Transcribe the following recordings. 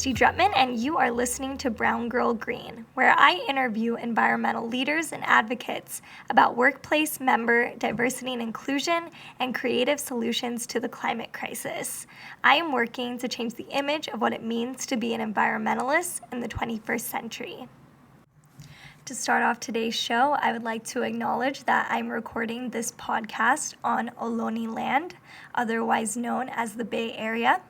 Christy Drutman, and you are listening to Brown Girl Green, where I interview environmental leaders and advocates about workplace member diversity and inclusion and creative solutions to the climate crisis. I am working to change the image of what it means to be an environmentalist in the 21st century. To start off today's show, I would like to acknowledge that I'm recording this podcast on Ohlone land, otherwise known as the Bay Area.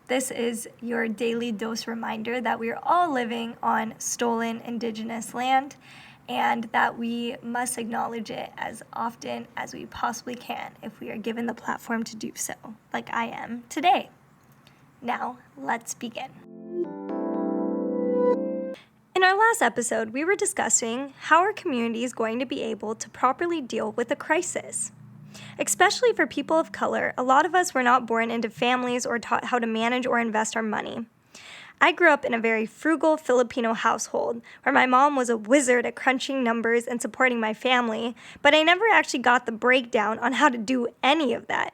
This is your daily dose reminder that we are all living on stolen Indigenous land and that we must acknowledge it as often as we possibly can if we are given the platform to do so, like I am today. Now, let's begin. In our last episode, we were discussing how our community is going to be able to properly deal with a crisis. Especially for people of color, a lot of us were not born into families or taught how to manage or invest our money. I grew up in a very frugal Filipino household where my mom was a wizard at crunching numbers and supporting my family, but I never actually got the breakdown on how to do any of that.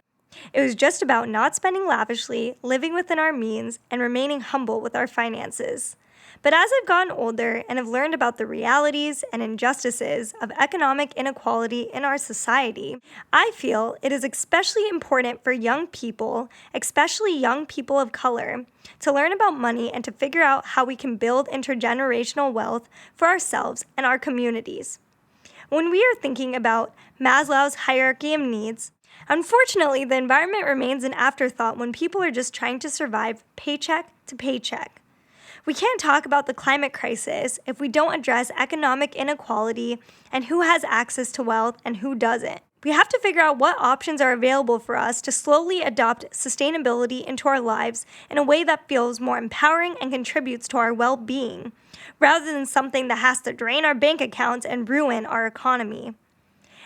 It was just about not spending lavishly, living within our means, and remaining humble with our finances. But as I've gotten older and have learned about the realities and injustices of economic inequality in our society, I feel it is especially important for young people, especially young people of color, to learn about money and to figure out how we can build intergenerational wealth for ourselves and our communities. When we are thinking about Maslow's hierarchy of needs, unfortunately, the environment remains an afterthought when people are just trying to survive paycheck to paycheck. We can't talk about the climate crisis if we don't address economic inequality and who has access to wealth and who doesn't. We have to figure out what options are available for us to slowly adopt sustainability into our lives in a way that feels more empowering and contributes to our well-being, rather than something that has to drain our bank accounts and ruin our economy.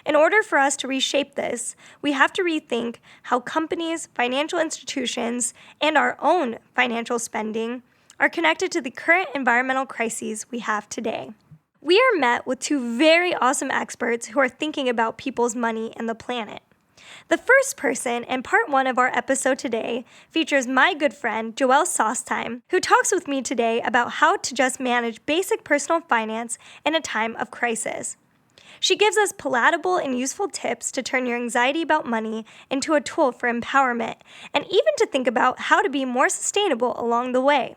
In order for us to reshape this, we have to rethink how companies, financial institutions, and our own financial spending are connected to the current environmental crises we have today. We are met with two very awesome experts who are thinking about people's money and the planet. The first person in part one of our episode today features my good friend, Joelle Sostheim, who talks with me today about how to just manage basic personal finance in a time of crisis. She gives us palatable and useful tips to turn your anxiety about money into a tool for empowerment, and even to think about how to be more sustainable along the way.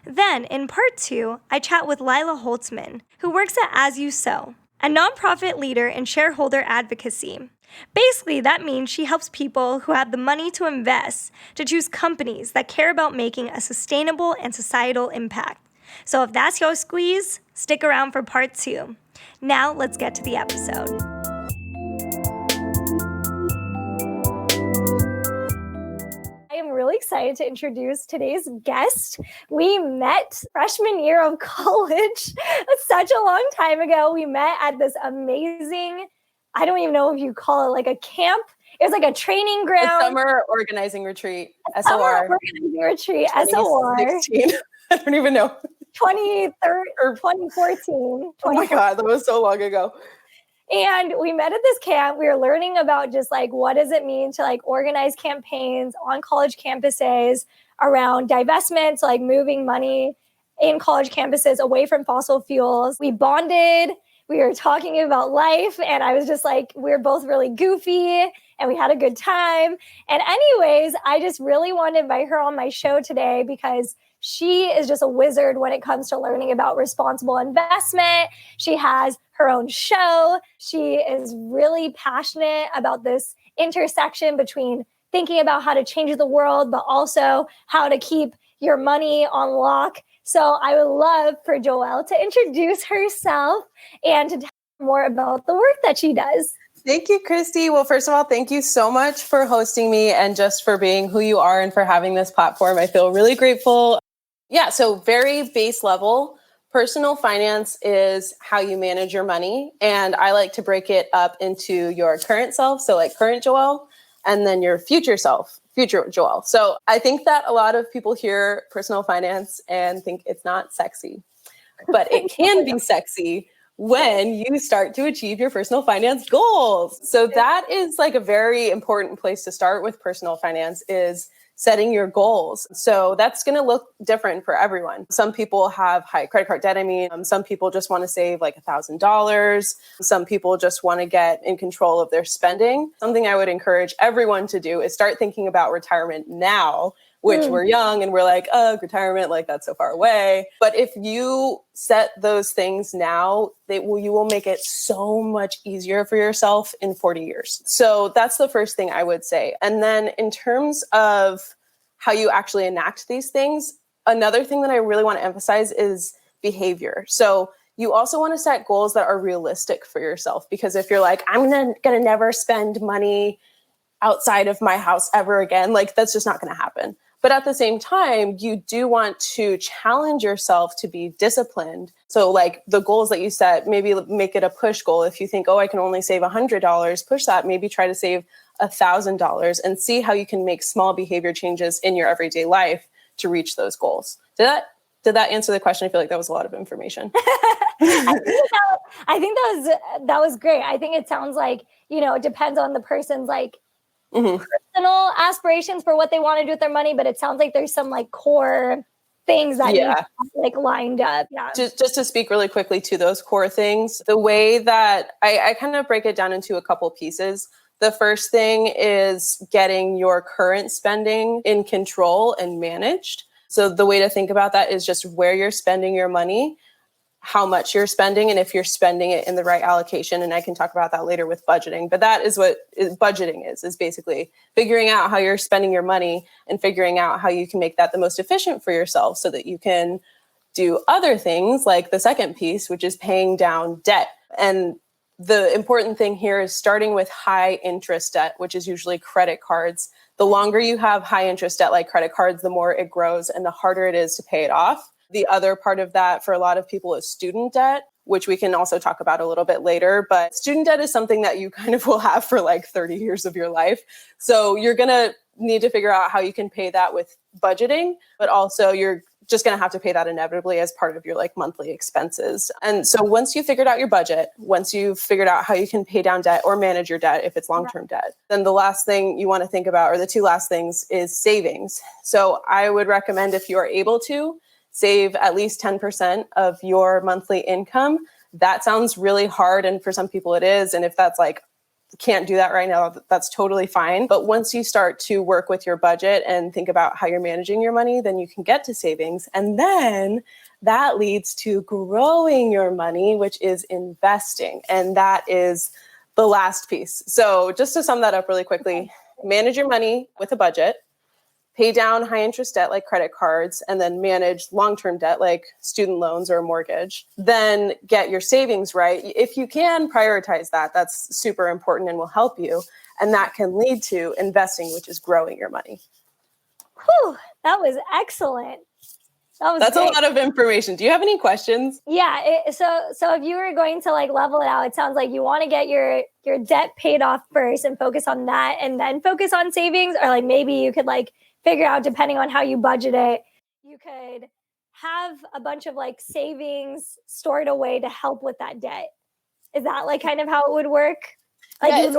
Then, in part two, I chat with Lila Holzman, who works at As You Sow, a nonprofit leader in shareholder advocacy. Basically, that means she helps people who have the money to invest to choose companies that care about making a sustainable and societal impact. So if that's your squeeze, stick around for part two. Now, let's get to the episode. I'm really excited to introduce today's guest. We met freshman year of college such a long time ago. We met at this amazing, I don't even know if you call it like a camp. It was like a training ground. A summer organizing retreat, SOR. Summer organizing retreat, SOR. I don't even know. 2014. Oh my God, that was so long ago. And we met at this camp. We were learning about just like, what does it mean to like organize campaigns on college campuses around divestment, so like moving money in college campuses away from fossil fuels. We bonded. We were talking about life, and I was just like, we were both really goofy, and we had a good time. And anyways, I just really wanted to invite her on my show today because she is just a wizard when it comes to learning about responsible investment. She has her own show. She is really passionate about this intersection between thinking about how to change the world, but also how to keep your money on lock. So I would love for Joelle to introduce herself and to tell more about the work that she does. Thank you, Christy. Well, first of all, thank you so much for hosting me and just for being who you are and for having this platform. I feel really grateful. Yeah, so very base level, personal finance is how you manage your money. And I like to break it up into your current self, so like current Joelle, and then your future self, future Joelle. So I think that a lot of people hear personal finance and think it's not sexy, but it can be sexy when you start to achieve your personal finance goals. So that is like a very important place to start with personal finance, is setting your goals. So that's going to look different for everyone. Some people have high credit card debt. Some people just want to save like $1,000. Some people just want to get in control of their spending. Something I would encourage everyone to do is start thinking about retirement now, which we're young and we're like, oh, retirement, like that's so far away. But if you set those things now, you will make it so much easier for yourself in 40 years. So that's the first thing I would say. And then in terms of how you actually enact these things, another thing that I really want to emphasize is behavior. So you also want to set goals that are realistic for yourself, because if you're like, I'm going to never spend money outside of my house ever again, like that's just not going to happen. But at the same time, you do want to challenge yourself to be disciplined. So like the goals that you set, maybe make it a push goal. If you think, oh, I can only save $100, push that, maybe try to save $1,000 and see how you can make small behavior changes in your everyday life to reach those goals. Did that answer the question? I feel like that was a lot of information. I think that was great. I think it sounds like, it depends on the person's like personal aspirations for what they want to do with their money, but it sounds like there's some like core things that need to be, like lined up. Yeah. Just to speak really quickly to those core things, the way that I kind of break it down into a couple pieces. The first thing is getting your current spending in control and managed. So the way to think about that is just where you're spending your money, how much you're spending, and if you're spending it in the right allocation. And I can talk about that later with budgeting, but that is what budgeting is basically figuring out how you're spending your money and figuring out how you can make that the most efficient for yourself so that you can do other things like the second piece, which is paying down debt. And the important thing here is starting with high interest debt, which is usually credit cards. The longer you have high interest debt like credit cards, the more it grows and the harder it is to pay it off. The other part of that for a lot of people is student debt, which we can also talk about a little bit later. But student debt is something that you kind of will have for like 30 years of your life. So you're going to need to figure out how you can pay that with budgeting, but also you're just going to have to pay that inevitably as part of your like monthly expenses. And so once you figured out your budget, once you've figured out how you can pay down debt or manage your debt if it's long-term debt, then the last thing you want to think about, or the two last things, is savings. So I would recommend, if you are able to, save at least 10% of your monthly income. That sounds really hard, and for some people it is. And if that's like, can't do that right now, that's totally fine. But once you start to work with your budget and think about how you're managing your money, then you can get to savings. And then that leads to growing your money, which is investing. And that is the last piece. So just to sum that up really quickly, manage your money with a budget, pay down high interest debt like credit cards, and then manage long-term debt like student loans or a mortgage. Then get your savings right. If you can prioritize that, that's super important and will help you. And that can lead to investing, which is growing your money. Whew, that was excellent. That's great. A lot of information. Do you have any questions? Yeah. So if you were going to like level it out, it sounds like you want to get your debt paid off first and focus on that, and then focus on savings. Or like maybe you could like figure out, depending on how you budget it, you could have a bunch of like savings stored away to help with that debt. Is that like kind of how it would work? Like yeah, it's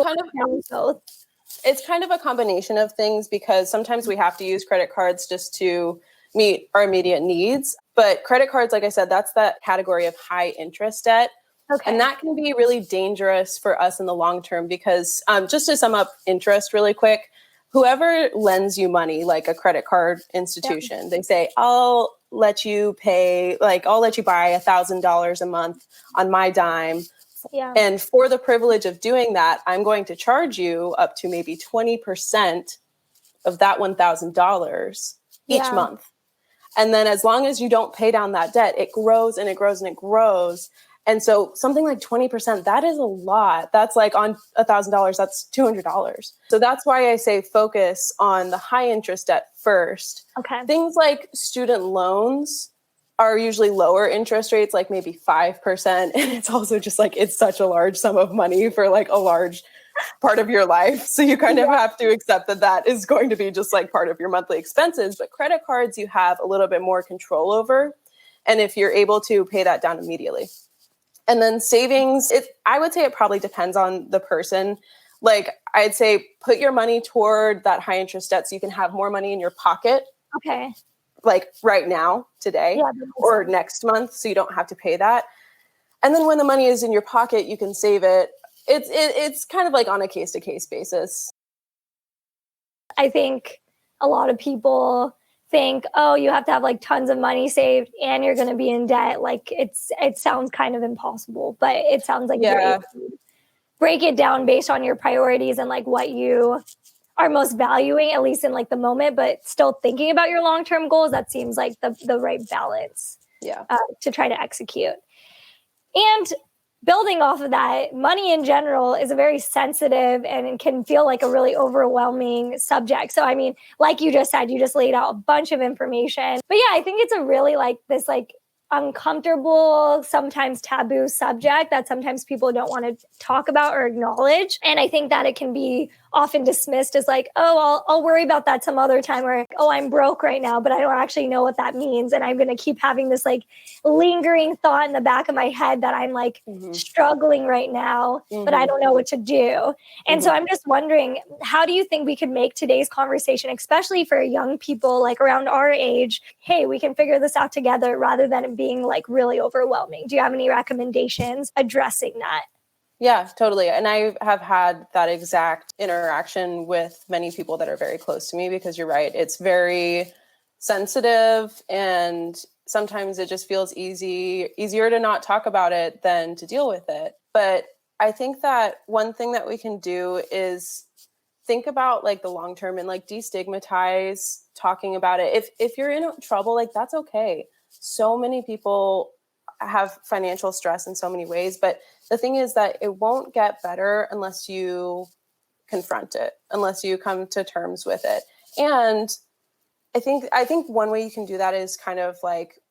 kind of a combination of things, because sometimes we have to use credit cards just to meet our immediate needs. But credit cards, like I said, that's that category of high interest debt. Okay. And that can be really dangerous for us in the long term, because just to sum up interest really quick, whoever lends you money, like a credit card institution, they say, I'll let you buy $1,000 a month on my dime. Yeah. And for the privilege of doing that, I'm going to charge you up to maybe 20% of that $1,000 each month. And then as long as you don't pay down that debt, it grows and it grows and it grows. And so something like 20%, that is a lot. That's like on $1,000, that's $200. So that's why I say focus on the high interest debt first. Okay. Things like student loans are usually lower interest rates, like maybe 5%. And it's also just like, it's such a large sum of money for like a large part of your life. So you kind of have to accept that that is going to be just like part of your monthly expenses. But credit cards, you have a little bit more control over. And if you're able to pay that down immediately. And then savings, I would say it probably depends on the person. Like I'd say put your money toward that high interest debt so you can have more money in your pocket. Okay. Like right now, today, or next month, so you don't have to pay that. And then when the money is in your pocket, you can save it. It's kind of like on a case-to-case basis. I think a lot of people think, oh, you have to have like tons of money saved and you're going to be in debt. Like it sounds kind of impossible, but it sounds like you're able to break it down based on your priorities and like what you are most valuing, at least in like the moment, but still thinking about your long-term goals. That seems like the right balance to try to execute. And building off of that, money in general is a very sensitive and can feel like a really overwhelming subject. So, I mean, like you just said, you just laid out a bunch of information. But yeah, I think it's a really like this like uncomfortable, sometimes taboo subject that sometimes people don't want to talk about or acknowledge. And I think that it can be often dismissed as like, oh, I'll worry about that some other time, or, oh, I'm broke right now, but I don't actually know what that means. And I'm going to keep having this like lingering thought in the back of my head that I'm like struggling right now, but I don't know what to do. And so I'm just wondering, how do you think we could make today's conversation, especially for young people like around our age, hey, we can figure this out together, rather than it being like really overwhelming? Do you have any recommendations addressing that? Yeah, totally. And I have had that exact interaction with many people that are very close to me, because you're right. It's very sensitive, and sometimes it just feels easier to not talk about it than to deal with it. But I think that one thing that we can do is think about like the long term and like destigmatize talking about it. If you're in trouble, like that's okay. So many people have financial stress in so many ways, but the thing is that it won't get better unless you confront it, unless you come to terms with it. And I think one way you can do that is kind of like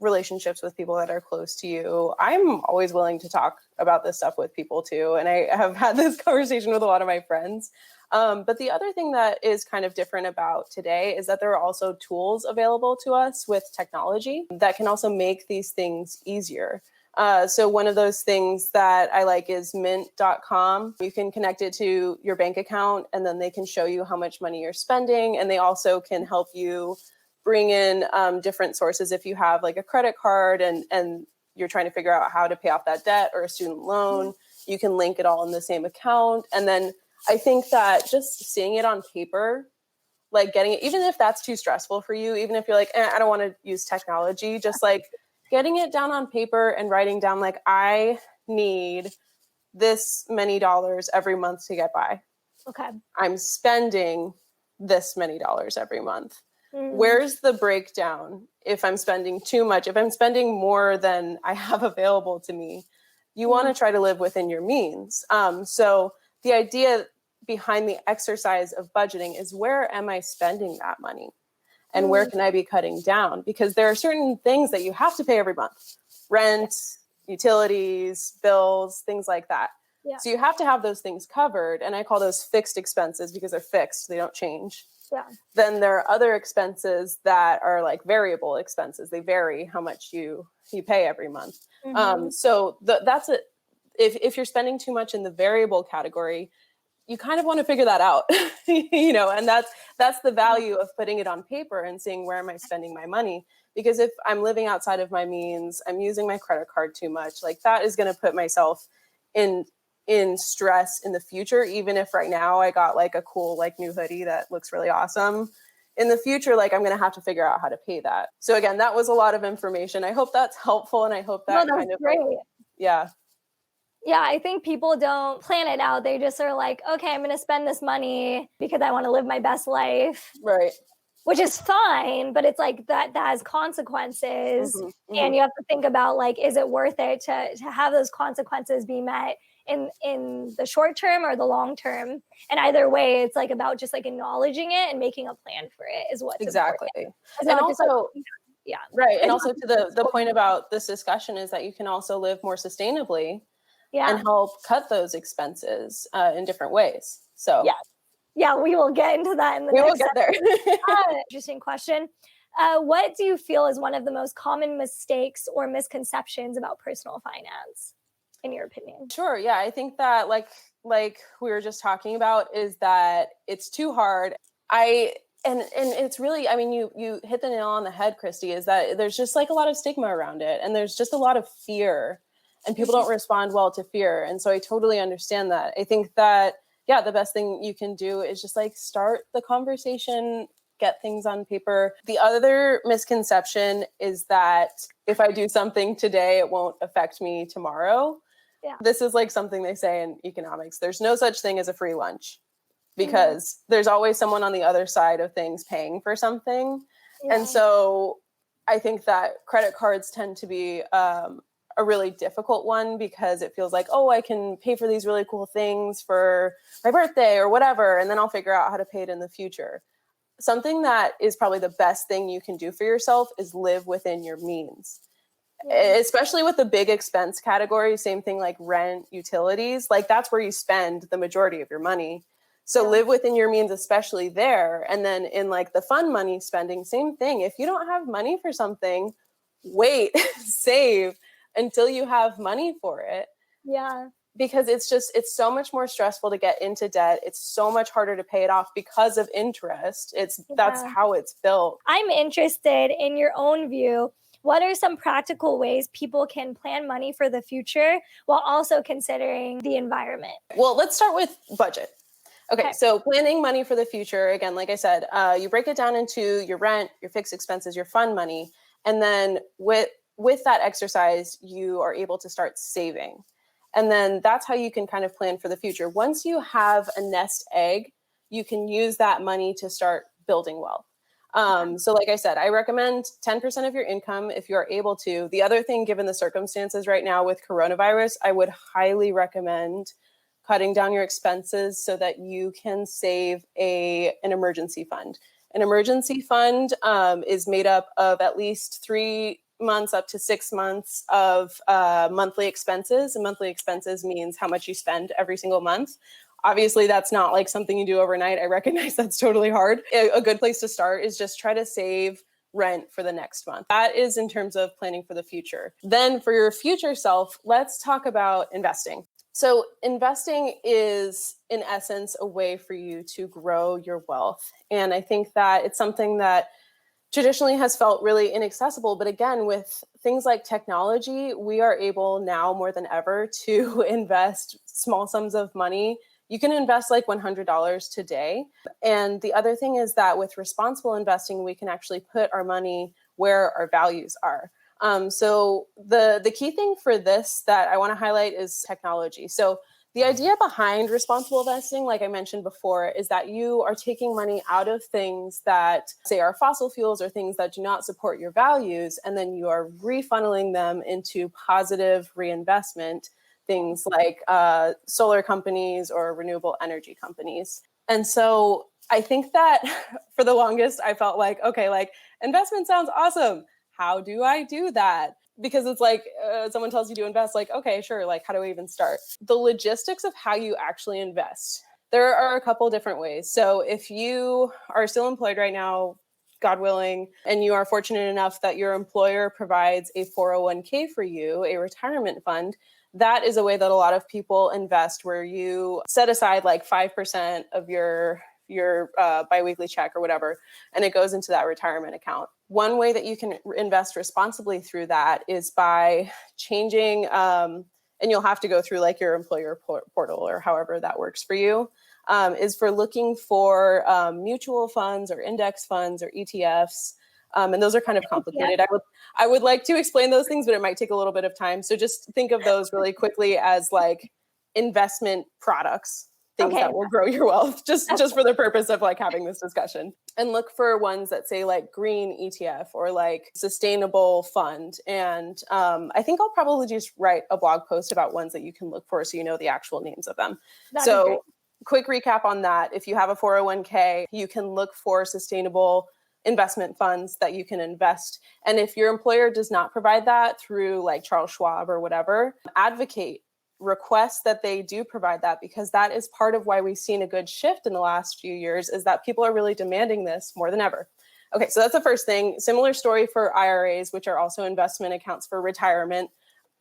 relationships with people that are close to you. I'm always willing to talk about this stuff with people too, and I have had this conversation with a lot of my friends. But the other thing that is kind of different about today is that there are also tools available to us with technology that can also make these things easier. So one of those things that I like is mint.com. You can connect it to your bank account, and then they can show you how much money you're spending. And they also can help you bring in different sources. If you have like a credit card and you're trying to figure out how to pay off that debt or a student loan, you can link it all in the same account. And then I think that just seeing it on paper, like getting it, even if that's too stressful for you, even if you're like, I don't want to use technology, just like getting it down on paper and writing down like, I need this many dollars every month to get by. Okay. I'm spending this many dollars every month. Where's the breakdown if I'm spending too much? If I'm spending more than I have available to me, you want to try to live within your means. So the idea behind the exercise of budgeting is, where am I spending that money? And where can I be cutting down? Because there are certain things that you have to pay every month: rent, utilities, bills, things like that. Yeah. So you have to have those things covered. And I call those fixed expenses because they're fixed. They don't change. Yeah. Then there are other expenses that are like variable expenses. They vary how much you pay every month. So that's it. If you're spending too much in the variable category, you kind of want to figure that out, and that's the value of putting it on paper and seeing, where am I spending my money? Because if I'm living outside of my means, I'm using my credit card too much, like that is going to put myself in stress in the future. Even if right now I got like a cool, like new hoodie that looks really awesome, in the future, like I'm going to have to figure out how to pay that. So again, that was a lot of information. I hope that's helpful. And I hope that kind of great. Yeah. Yeah, I think people don't plan it out. They just are like, okay, I'm going to spend this money because I want to live my best life. Right. Which is fine, but it's like that has consequences. And you have to think about, like, is it worth it to have those consequences be met in the short term or the long term? And either way, it's like about just like acknowledging it and making a plan for it is what's exactly. important. And also, yeah, right. And also to the point about this discussion is that you can also live more sustainably. Yeah. And help cut those expenses in different ways. So yeah, we will get into that in the next. We will get there. Interesting question. What do you feel is one of the most common mistakes or misconceptions about personal finance? in your opinion? Sure. Yeah. I think that like we were just talking about is that it's too hard. And it's really, I mean, you hit the nail on the head, Christy, is that there's just like a lot of stigma around it. And there's just a lot of fear and people don't respond well to fear. And so I totally understand that. I think that, yeah, the best thing you can do is just like start the conversation, get things on paper. The other misconception is that if I do something today, it won't affect me tomorrow. Yeah. This is like something they say in economics. There's no such thing as a free lunch because there's always someone on the other side of things paying for something. Yeah. And so I think that credit cards tend to be a really difficult one because it feels like, oh, I can pay for these really cool things for my birthday or whatever, and then I'll figure out how to pay it in the future. Something that is probably the best thing you can do for yourself is live within your means. Especially with the big expense category, same thing like rent, utilities, like that's where you spend the majority of your money. So live within your means, especially there. And then in like the fun money spending, same thing. If you don't have money for something, wait, save until you have money for it. Yeah. Because it's so much more stressful to get into debt. It's so much harder to pay it off because of interest. That's how it's built. I'm interested in your own view. What are some practical ways people can plan money for the future while also considering the environment? Well, let's start with budget. Okay, so planning money for the future, again, like I said, you break it down into your rent, your fixed expenses, your fund money. And then with that exercise, you are able to start saving. And then that's how you can kind of plan for the future. Once you have a nest egg, you can use that money to start building wealth. So like I said, I recommend 10% of your income if you are able to. The other thing, given the circumstances right now with coronavirus, I would highly recommend cutting down your expenses so that you can save an emergency fund. An emergency fund is made up of at least 3 months up to 6 months of monthly expenses. And monthly expenses means how much you spend every single month. Obviously, that's not like something you do overnight. I recognize that's totally hard. A good place to start is just try to save rent for the next month. That is in terms of planning for the future. Then for your future self, let's talk about investing. So investing is, in essence, a way for you to grow your wealth. And I think that it's something that traditionally has felt really inaccessible. But again, with things like technology, we are able now more than ever to invest small sums of money. You can invest like $100 today. And the other thing is that with responsible investing, we can actually put our money where our values are. So the key thing for this that I want to highlight is technology. So the idea behind responsible investing, like I mentioned before, is that you are taking money out of things that, say, are fossil fuels or things that do not support your values, and then you are refunneling them into positive reinvestment, things like solar companies or renewable energy companies. And so I think that for the longest, I felt like, okay, like investment sounds awesome. How do I do that? Because it's like someone tells you to invest, like, okay, sure. Like, how do I even start? The logistics of how you actually invest. There are a couple different ways. So if you are still employed right now, God willing, and you are fortunate enough that your employer provides a 401k for you, a retirement fund, that is a way that a lot of people invest, where you set aside like 5% of your biweekly check or whatever, and it goes into that retirement account. One way that you can invest responsibly through that is by changing, and you'll have to go through like your employer portal or however that works for you, is for looking for mutual funds or index funds or ETFs. And those are kind of complicated. I would like to explain those things, but it might take a little bit of time. So just think of those really quickly as like investment products. Things that will grow your wealth, just for the purpose of like having this discussion. And look for ones that say like green ETF or like sustainable fund. And I think I'll probably just write a blog post about ones that you can look for so you know the actual names of them. So quick recap on that. If you have a 401k, you can look for sustainable investment funds that you can invest. And if your employer does not provide that through like Charles Schwab or whatever, request that they do provide that, because that is part of why we've seen a good shift in the last few years, is that people are really demanding this more than ever. Okay, so that's the first thing. Similar story for IRAs, which are also investment accounts for retirement.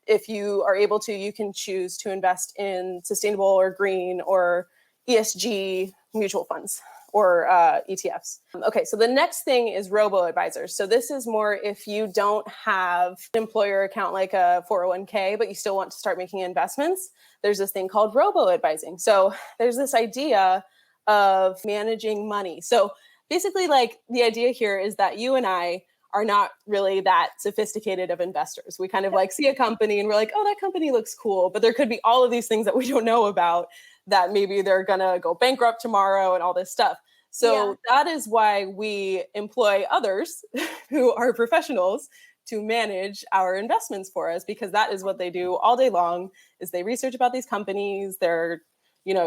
if you are able to, you can choose to invest in sustainable or green or ESG mutual funds or ETFs. Okay, so the next thing is robo-advisors. So this is more if you don't have an employer account like a 401k, but you still want to start making investments, there's this thing called robo-advising. So there's this idea of managing money. So basically, like, the idea here is that you and I are not really that sophisticated of investors. We kind of like see a company and we're like, oh, that company looks cool. But there could be all of these things that we don't know about, that maybe they're going to go bankrupt tomorrow and all this stuff. So that is why we employ others who are professionals to manage our investments for us, because that is what they do all day long, is they research about these companies. They're,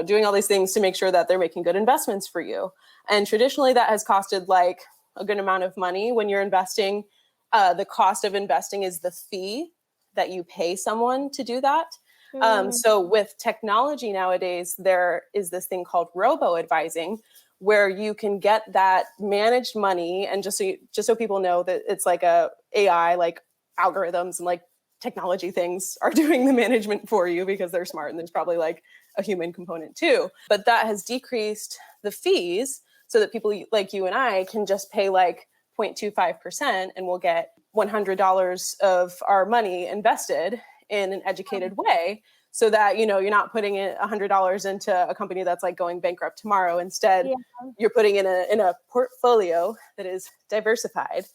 doing all these things to make sure that they're making good investments for you. And traditionally that has costed like a good amount of money when you're investing. The cost of investing is the fee that you pay someone to do that. So with technology nowadays, there is this thing called robo-advising, where you can get that managed money. And just so people know that it's like a AI, like algorithms and like technology things are doing the management for you because they're smart, and there's probably like a human component too. But that has decreased the fees so that people like you and I can just pay like 0.25% and we'll get $100 of our money invested in an educated way, so that, you're not putting in $100 into a company that's like going bankrupt tomorrow. Instead, you're putting in a portfolio that is diversified,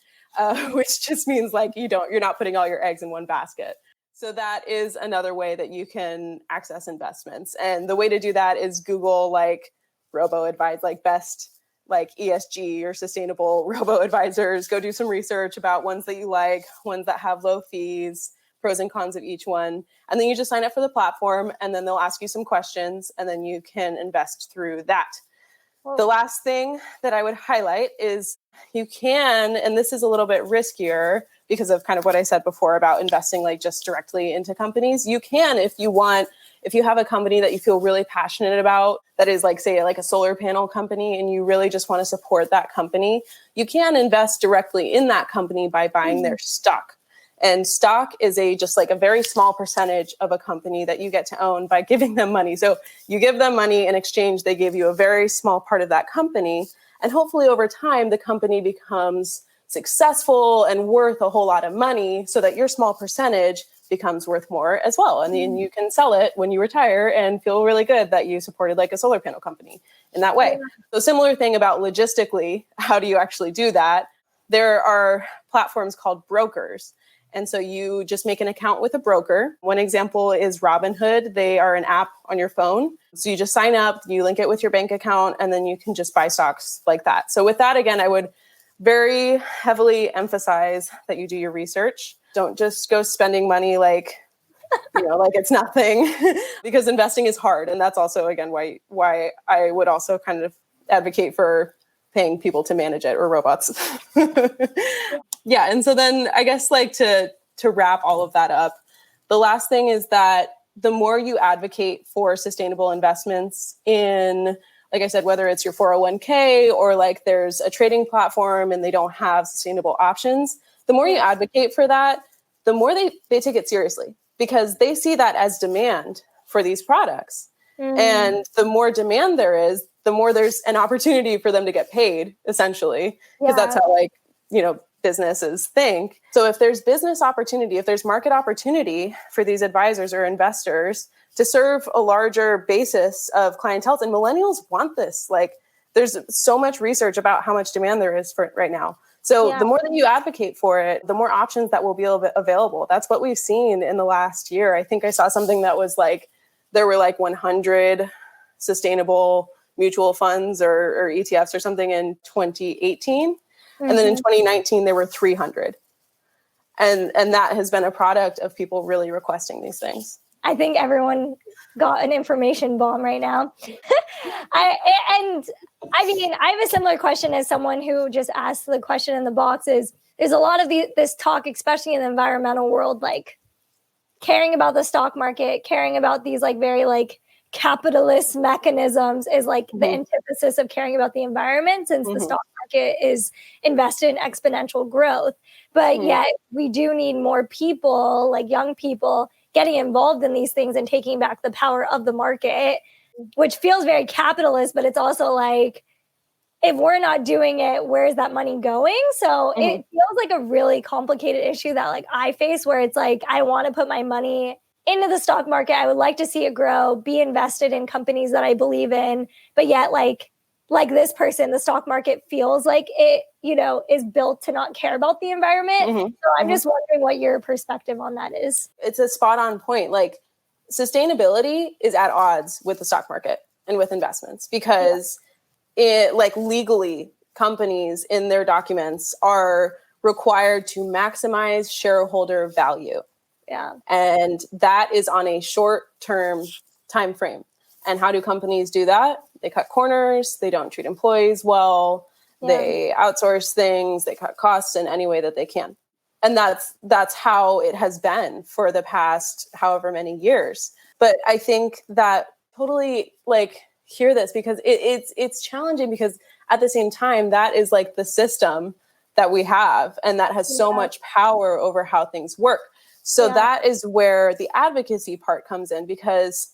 which just means like you're not putting all your eggs in one basket. So that is another way that you can access investments. And the way to do that is Google like robo-advise, like best like ESG or sustainable robo-advisors. Go do some research about ones that you like, ones that have low fees, pros and cons of each one. And then you just sign up for the platform, and then they'll ask you some questions, and then you can invest through that. Whoa. The last thing that I would highlight is you can, and this is a little bit riskier because of kind of what I said before about investing like just directly into companies. You can, if you have a company that you feel really passionate about, that is like, say, like a solar panel company, and you really just want to support that company, you can invest directly in that company by buying their stock. And stock is just like a very small percentage of a company that you get to own by giving them money. So you give them money in exchange, they give you a very small part of that company. And hopefully over time, the company becomes successful and worth a whole lot of money, so that your small percentage becomes worth more as well. And then you can sell it when you retire and feel really good that you supported like a solar panel company in that way. So similar thing about logistically, how do you actually do that? There are platforms called brokers. And so you just make an account with a broker. One example is Robinhood. They are an app on your phone. So you just sign up, you link it with your bank account, and then you can just buy stocks like that. So with that, again, I would very heavily emphasize that you do your research. Don't just go spending money like, like it's nothing, because investing is hard. And that's also, again, why I would also kind of advocate for paying people to manage it, or robots. Yeah. And so then I guess like to wrap all of that up, the last thing is that the more you advocate for sustainable investments in, like I said, whether it's your 401k or like there's a trading platform and they don't have sustainable options, the more you advocate for that, the more they take it seriously, because they see that as demand for these products. And the more demand there is, the more there's an opportunity for them to get paid, essentially, because that's how businesses think. So if there's business opportunity, if there's market opportunity for these advisors or investors to serve a larger basis of clientele, and millennials want this, like there's so much research about how much demand there is for it right now. So the more that you advocate for it, the more options that will be available. That's what we've seen in the last year. I think I saw something that was like, there were like 100 sustainable mutual funds or ETFs or something in 2018. And then in 2019, there were 300. And that has been a product of people really requesting these things. I think everyone got an information bomb right now. I have a similar question as someone who just asked the question in the box is, there's a lot of this talk, especially in the environmental world, like caring about the stock market, caring about these like very like capitalist mechanisms is like the antithesis of caring about the environment, since the stock market is invested in exponential growth. But yet we do need more people, like young people, getting involved in these things and taking back the power of the market, which feels very capitalist, but it's also like, if we're not doing it, where is that money going? So it feels like a really complicated issue that like I face, where it's like, I want to put my money into the stock market. I would like to see it grow, be invested in companies that I believe in, but yet like this person, the stock market feels like it, is built to not care about the environment. So I'm just wondering what your perspective on that is. It's a spot on point. Like, sustainability is at odds with the stock market and with investments, because legally, companies in their documents are required to maximize shareholder value. Yeah. And that is on a short-term time frame. And how do companies do that? They cut corners, they don't treat employees well, they outsource things, they cut costs in any way that they can. And that's how it has been for the past however many years. But I think that totally hear this, because it's challenging, because at the same time, that is like the system that we have, and that has so much power over how things work. So that is where the advocacy part comes in, because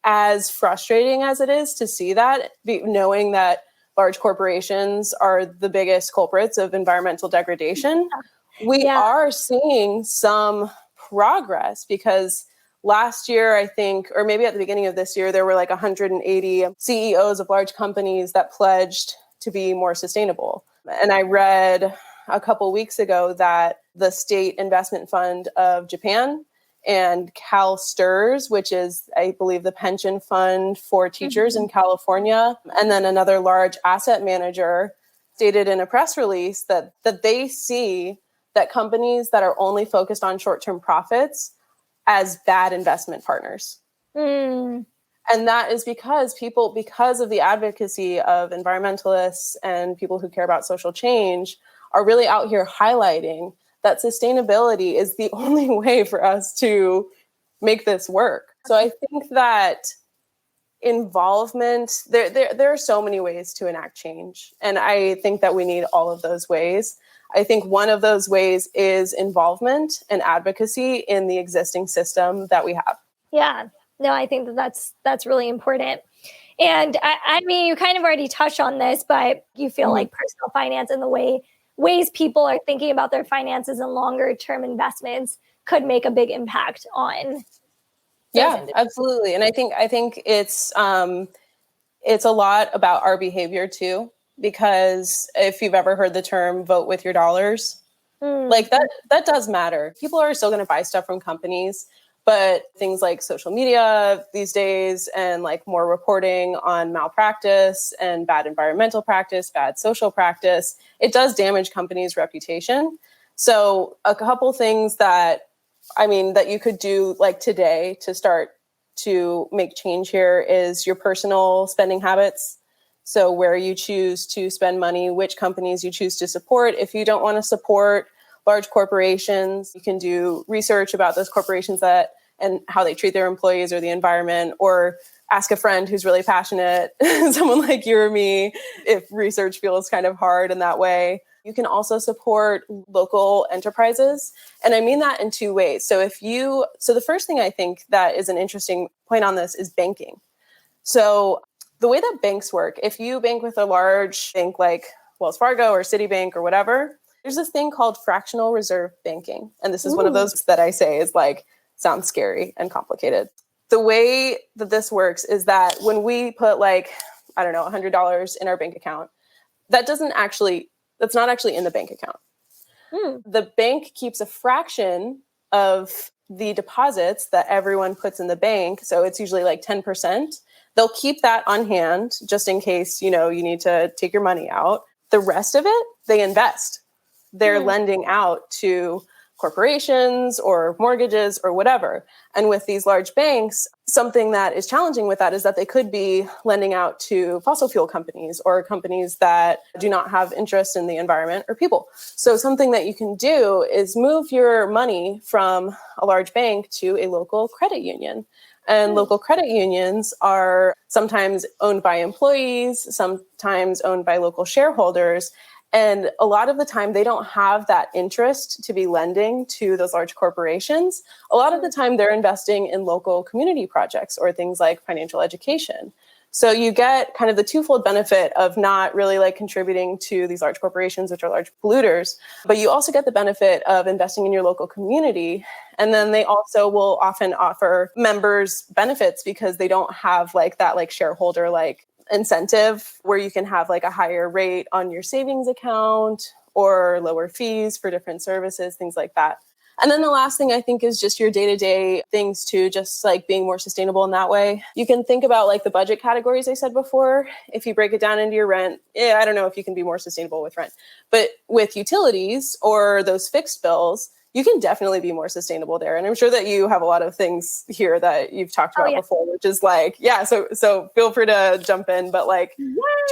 as frustrating as it is to see that, knowing that large corporations are the biggest culprits of environmental degradation, we are seeing some progress, because last year, I think, or maybe at the beginning of this year, there were like 180 CEOs of large companies that pledged to be more sustainable. And I read a couple weeks ago that the State Investment Fund of Japan and CalSTRS, which is, I believe, the pension fund for teachers in California, and then another large asset manager, stated in a press release that they see that companies that are only focused on short-term profits as bad investment partners. And that is because of the advocacy of environmentalists and people who care about social change, are really out here highlighting that sustainability is the only way for us to make this work. So I think that involvement, there are so many ways to enact change. And I think that we need all of those ways. I think one of those ways is involvement and advocacy in the existing system that we have. Yeah, no, I think that's really important. And I mean, you kind of already touched on this, but you feel like personal finance and the ways people are thinking about their finances and longer term investments could make a big impact on. Yeah, absolutely. And I think it's a lot about our behavior too, because if you've ever heard the term vote with your dollars, like that does matter. People are still going to buy stuff from companies, but things like social media these days, and like more reporting on malpractice and bad environmental practice, bad social practice, it does damage companies' reputation. So a couple things that you could do like today to start to make change here is your personal spending habits. So where you choose to spend money, which companies you choose to support. If you don't want to support large corporations, you can do research about those corporations and how they treat their employees or the environment, or ask a friend who's really passionate, someone like you or me, if research feels kind of hard in that way. You can also support local enterprises. And I mean that in two ways. So the first thing I think that is an interesting point on this is banking. So the way that banks work, if you bank with a large bank like Wells Fargo or Citibank or whatever, there's this thing called fractional reserve banking. And this is one of those that I say is like, sounds scary and complicated. The way that this works is that when we put $100 in our bank account, that's not actually in the bank account. The bank keeps a fraction of the deposits that everyone puts in the bank. So it's usually like 10%. They'll keep that on hand just in case, you need to take your money out. The rest of it, they invest. They're lending out to corporations or mortgages or whatever. And with these large banks, something that is challenging with that is that they could be lending out to fossil fuel companies or companies that do not have interest in the environment or people. So something that you can do is move your money from a large bank to a local credit union. And local credit unions are sometimes owned by employees, sometimes owned by local shareholders. And a lot of the time, they don't have that interest to be lending to those large corporations. A lot of the time, they're investing in local community projects or things like financial education. So you get kind of the twofold benefit of not really like contributing to these large corporations, which are large polluters, but you also get the benefit of investing in your local community. And then they also will often offer members benefits because they don't have like that like shareholder like incentive where you can have like a higher rate on your savings account or lower fees for different services, things like that. And then the last thing I think is just your day-to-day things too, just like being more sustainable in that way. You can think about like the budget categories I said before. If you break it down into your rent, I don't know if you can be more sustainable with rent, but with utilities or those fixed bills, you can definitely be more sustainable there. And I'm sure that you have a lot of things here that you've talked about before, which is like, so feel free to jump in, but like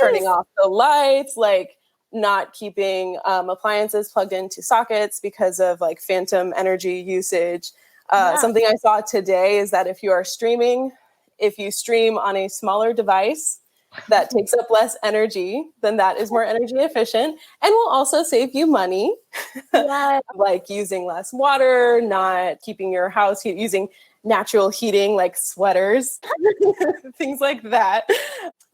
turning off the lights, like not keeping appliances plugged into sockets because of like phantom energy usage. Something I saw today is that if you stream on a smaller device that takes up less energy, then that is more energy efficient and will also save you money. Like using less water, not keeping your house using natural heating like sweaters, things like that.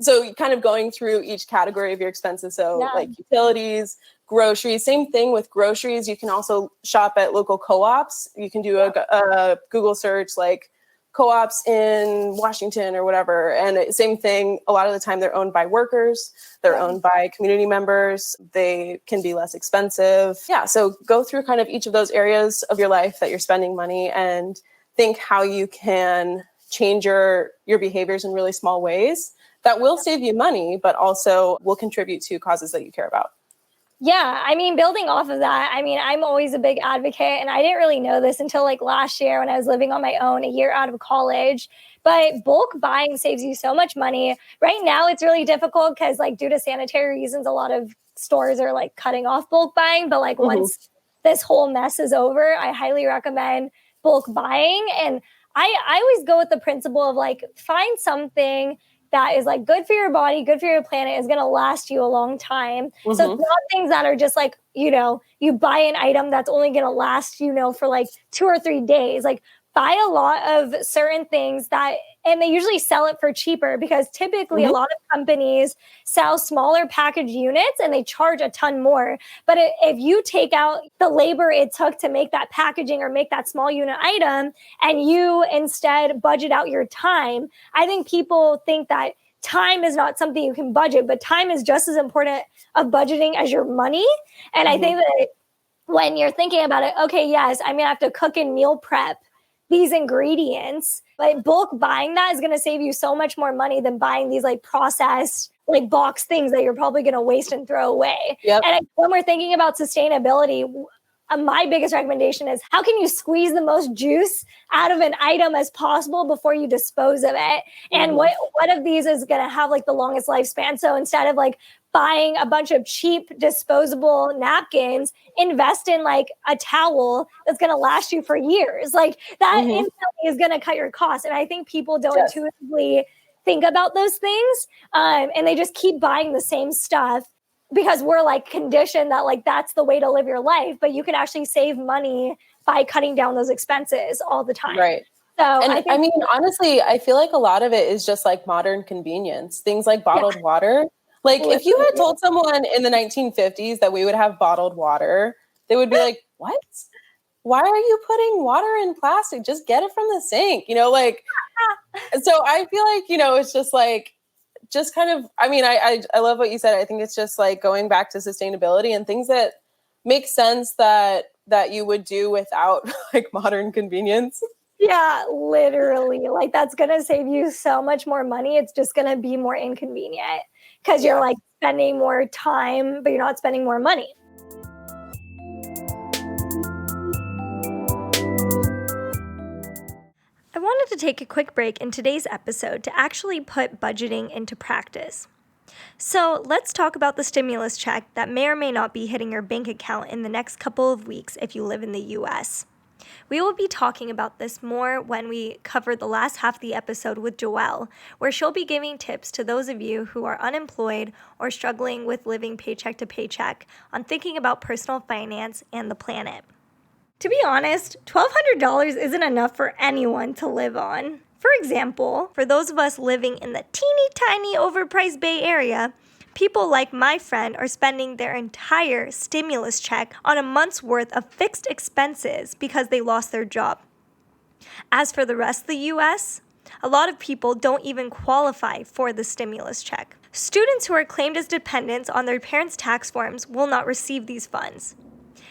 So kind of going through each category of your expenses. So like utilities, groceries, same thing with groceries. You can also shop at local co-ops. You can do a Google search like co-ops in Washington or whatever. And same thing, a lot of the time they're owned by workers, they're owned by community members, they can be less expensive. So go through kind of each of those areas of your life that you're spending money and think how you can change your behaviors in really small ways that will save you money, but also will contribute to causes that you care about. Yeah, I mean, building off of that, I mean, I'm always a big advocate, and I didn't really know this until like last year when I was living on my own, a year out of college. But bulk buying saves you so much money. Right now, it's really difficult because like due to sanitary reasons, a lot of stores are like cutting off bulk buying. But like once this whole mess is over, I highly recommend bulk buying. And I always go with the principle of like find something that is like good for your body, good for your planet, is going to last you a long time. So it's not things that are just like, you buy an item that's only going to last, for like 2 or 3 days. Like buy a lot of certain things and they usually sell it for cheaper because typically a lot of companies sell smaller package units and they charge a ton more. But if you take out the labor it took to make that packaging or make that small unit item and you instead budget out your time, I think people think that time is not something you can budget, but time is just as important of budgeting as your money. And I think that when you're thinking about it, okay, yes, I'm going to have to cook and meal prep these ingredients, but bulk buying that is going to save you so much more money than buying these like processed, like box things that you're probably going to waste and throw away. And when we're thinking about sustainability, my biggest recommendation is how can you squeeze the most juice out of an item as possible before you dispose of it? And what of these is going to have like the longest lifespan? So instead of like buying a bunch of cheap disposable napkins, invest in like a towel that's going to last you for years. Like that instantly is going to cut your costs. And I think people don't intuitively think about those things. And they just keep buying the same stuff because we're like conditioned that like that's the way to live your life. But you can actually save money by cutting down those expenses all the time. Right. So I mean, honestly, I feel like a lot of it is just like modern convenience, things like bottled water. Like if you had told someone in the 1950s that we would have bottled water, they would be like, what? Why are you putting water in plastic? Just get it from the sink, like, so I feel like, it's just like, just kind of, I mean, I love what you said. I think it's just like going back to sustainability and things that make sense that you would do without like modern convenience. Yeah, literally. Like that's going to save you so much more money. It's just going to be more inconvenient because you're like spending more time, but you're not spending more money. I wanted to take a quick break in today's episode to actually put budgeting into practice. So let's talk about the stimulus check that may or may not be hitting your bank account in the next couple of weeks if you live in the US. We will be talking about this more when we cover the last half of the episode with Joelle, where she'll be giving tips to those of you who are unemployed or struggling with living paycheck to paycheck on thinking about personal finance and the planet. To be honest, $1,200 isn't enough for anyone to live on. For example, for those of us living in the teeny tiny overpriced Bay Area, people like my friend are spending their entire stimulus check on a month's worth of fixed expenses because they lost their job. As for the rest of the US, a lot of people don't even qualify for the stimulus check. Students who are claimed as dependents on their parents' tax forms will not receive these funds.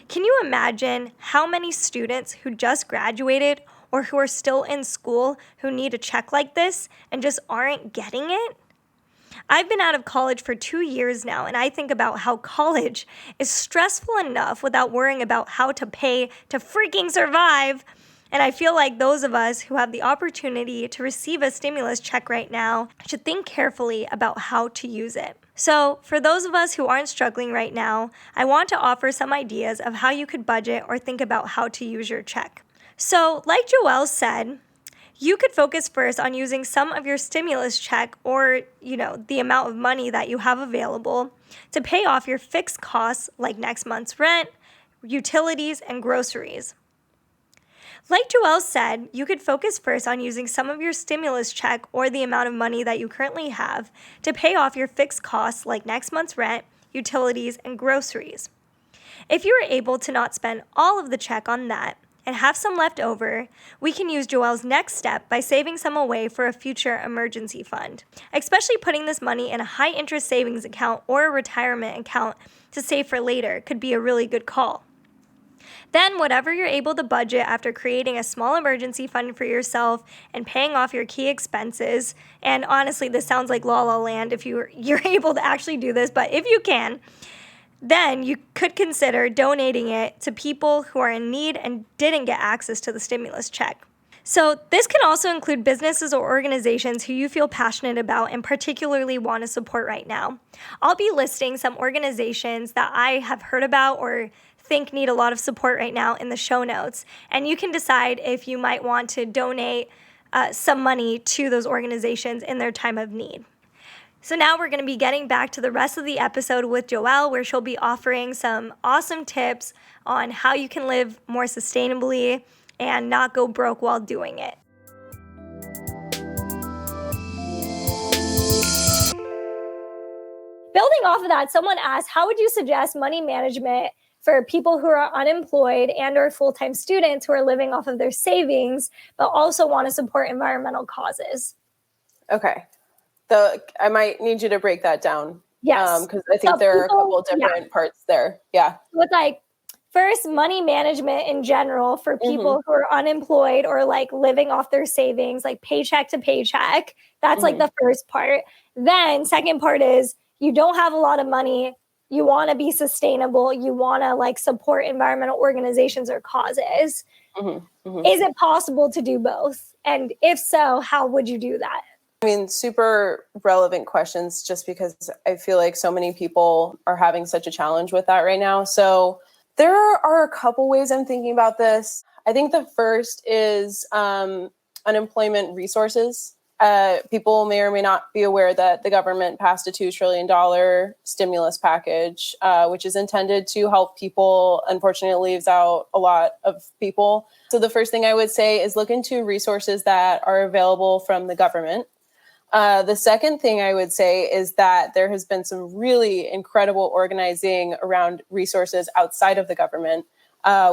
Can you imagine how many students who just graduated or who are still in school who need a check like this and just aren't getting it? I've been out of college for 2 years now, and I think about how college is stressful enough without worrying about how to pay to freaking survive. And I feel like those of us who have the opportunity to receive a stimulus check right now should think carefully about how to use it. So for those of us who aren't struggling right now, I want to offer some ideas of how you could budget or think about how to use your check. So like Joelle said, you could focus first on using some of your stimulus check or, the amount of money that you have available to pay off your fixed costs like next month's rent, utilities, and groceries. Like Joelle said, you could focus first on using some of your stimulus check or the amount of money that you currently have to pay off your fixed costs like next month's rent, utilities, and groceries. If you are able to not spend all of the check on that, and have some left over, we can use Joelle's next step by saving some away for a future emergency fund. Especially putting this money in a high-interest savings account or a retirement account to save for later could be a really good call. Then, whatever you're able to budget after creating a small emergency fund for yourself and paying off your key expenses, and honestly, this sounds like La La Land if you're able to actually do this, but if you can, then you could consider donating it to people who are in need and didn't get access to the stimulus check. So this can also include businesses or organizations who you feel passionate about and particularly want to support right now. I'll be listing some organizations that I have heard about or think need a lot of support right now in the show notes, and you can decide if you might want to donate some money to those organizations in their time of need. So now we're going to be getting back to the rest of the episode with Joelle, where she'll be offering some awesome tips on how you can live more sustainably and not go broke while doing it. Building off of that, someone asked, how would you suggest money management for people who are unemployed and or full-time students who are living off of their savings, but also want to support environmental causes? Okay. I might need you to break that down. Yes. Because I think there are a couple of different parts there. Yeah. So it's first, money management in general for people who are unemployed or living off their savings, paycheck to paycheck. That's the first part. Then second part is you don't have a lot of money. You want to be sustainable. You want to support environmental organizations or causes. Is it possible to do both? And if so, how would you do that? I mean, super relevant questions just because I feel like so many people are having such a challenge with that right now. So there are a couple ways I'm thinking about this. I think the first is unemployment resources. People may or may not be aware that the government passed a $2 trillion stimulus package, which is intended to help people. Unfortunately, it leaves out a lot of people. So the first thing I would say is look into resources that are available from the government. The second thing I would say is that there has been some really incredible organizing around resources outside of the government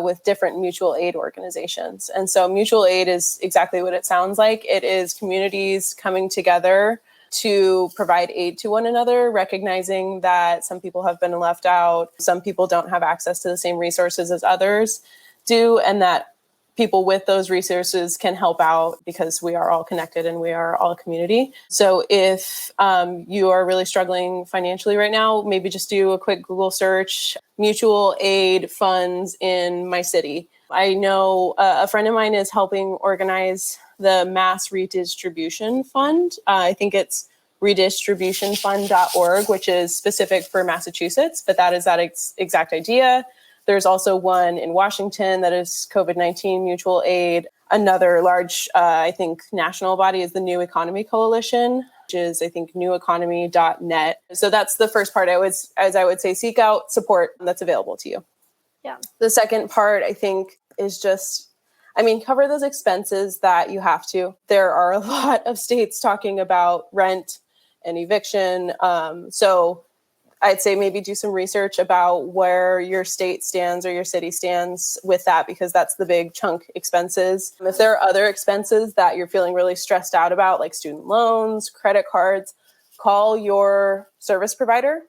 with different mutual aid organizations. And so mutual aid is exactly what it sounds like. It is communities coming together to provide aid to one another, recognizing that some people have been left out, some people don't have access to the same resources as others do, and that people with those resources can help out because we are all connected and we are all a community. So if you are really struggling financially right now, maybe just do a quick Google search, mutual aid funds in my city. I know a friend of mine is helping organize the Mass Redistribution Fund. I think it's redistributionfund.org, which is specific for Massachusetts, but that is that exact idea. There's also one in Washington that is COVID-19 mutual aid. Another large, I think, national body is the New Economy Coalition, which is, I think, neweconomy.net. So that's the first part. I would say, seek out support that's available to you. Yeah. The second part, I think, is just, cover those expenses that you have to. There are a lot of states talking about rent and eviction. So I'd say maybe do some research about where your state stands or your city stands with that, because that's the big chunk expenses. If there are other expenses that you're feeling really stressed out about, like student loans, credit cards, call your service provider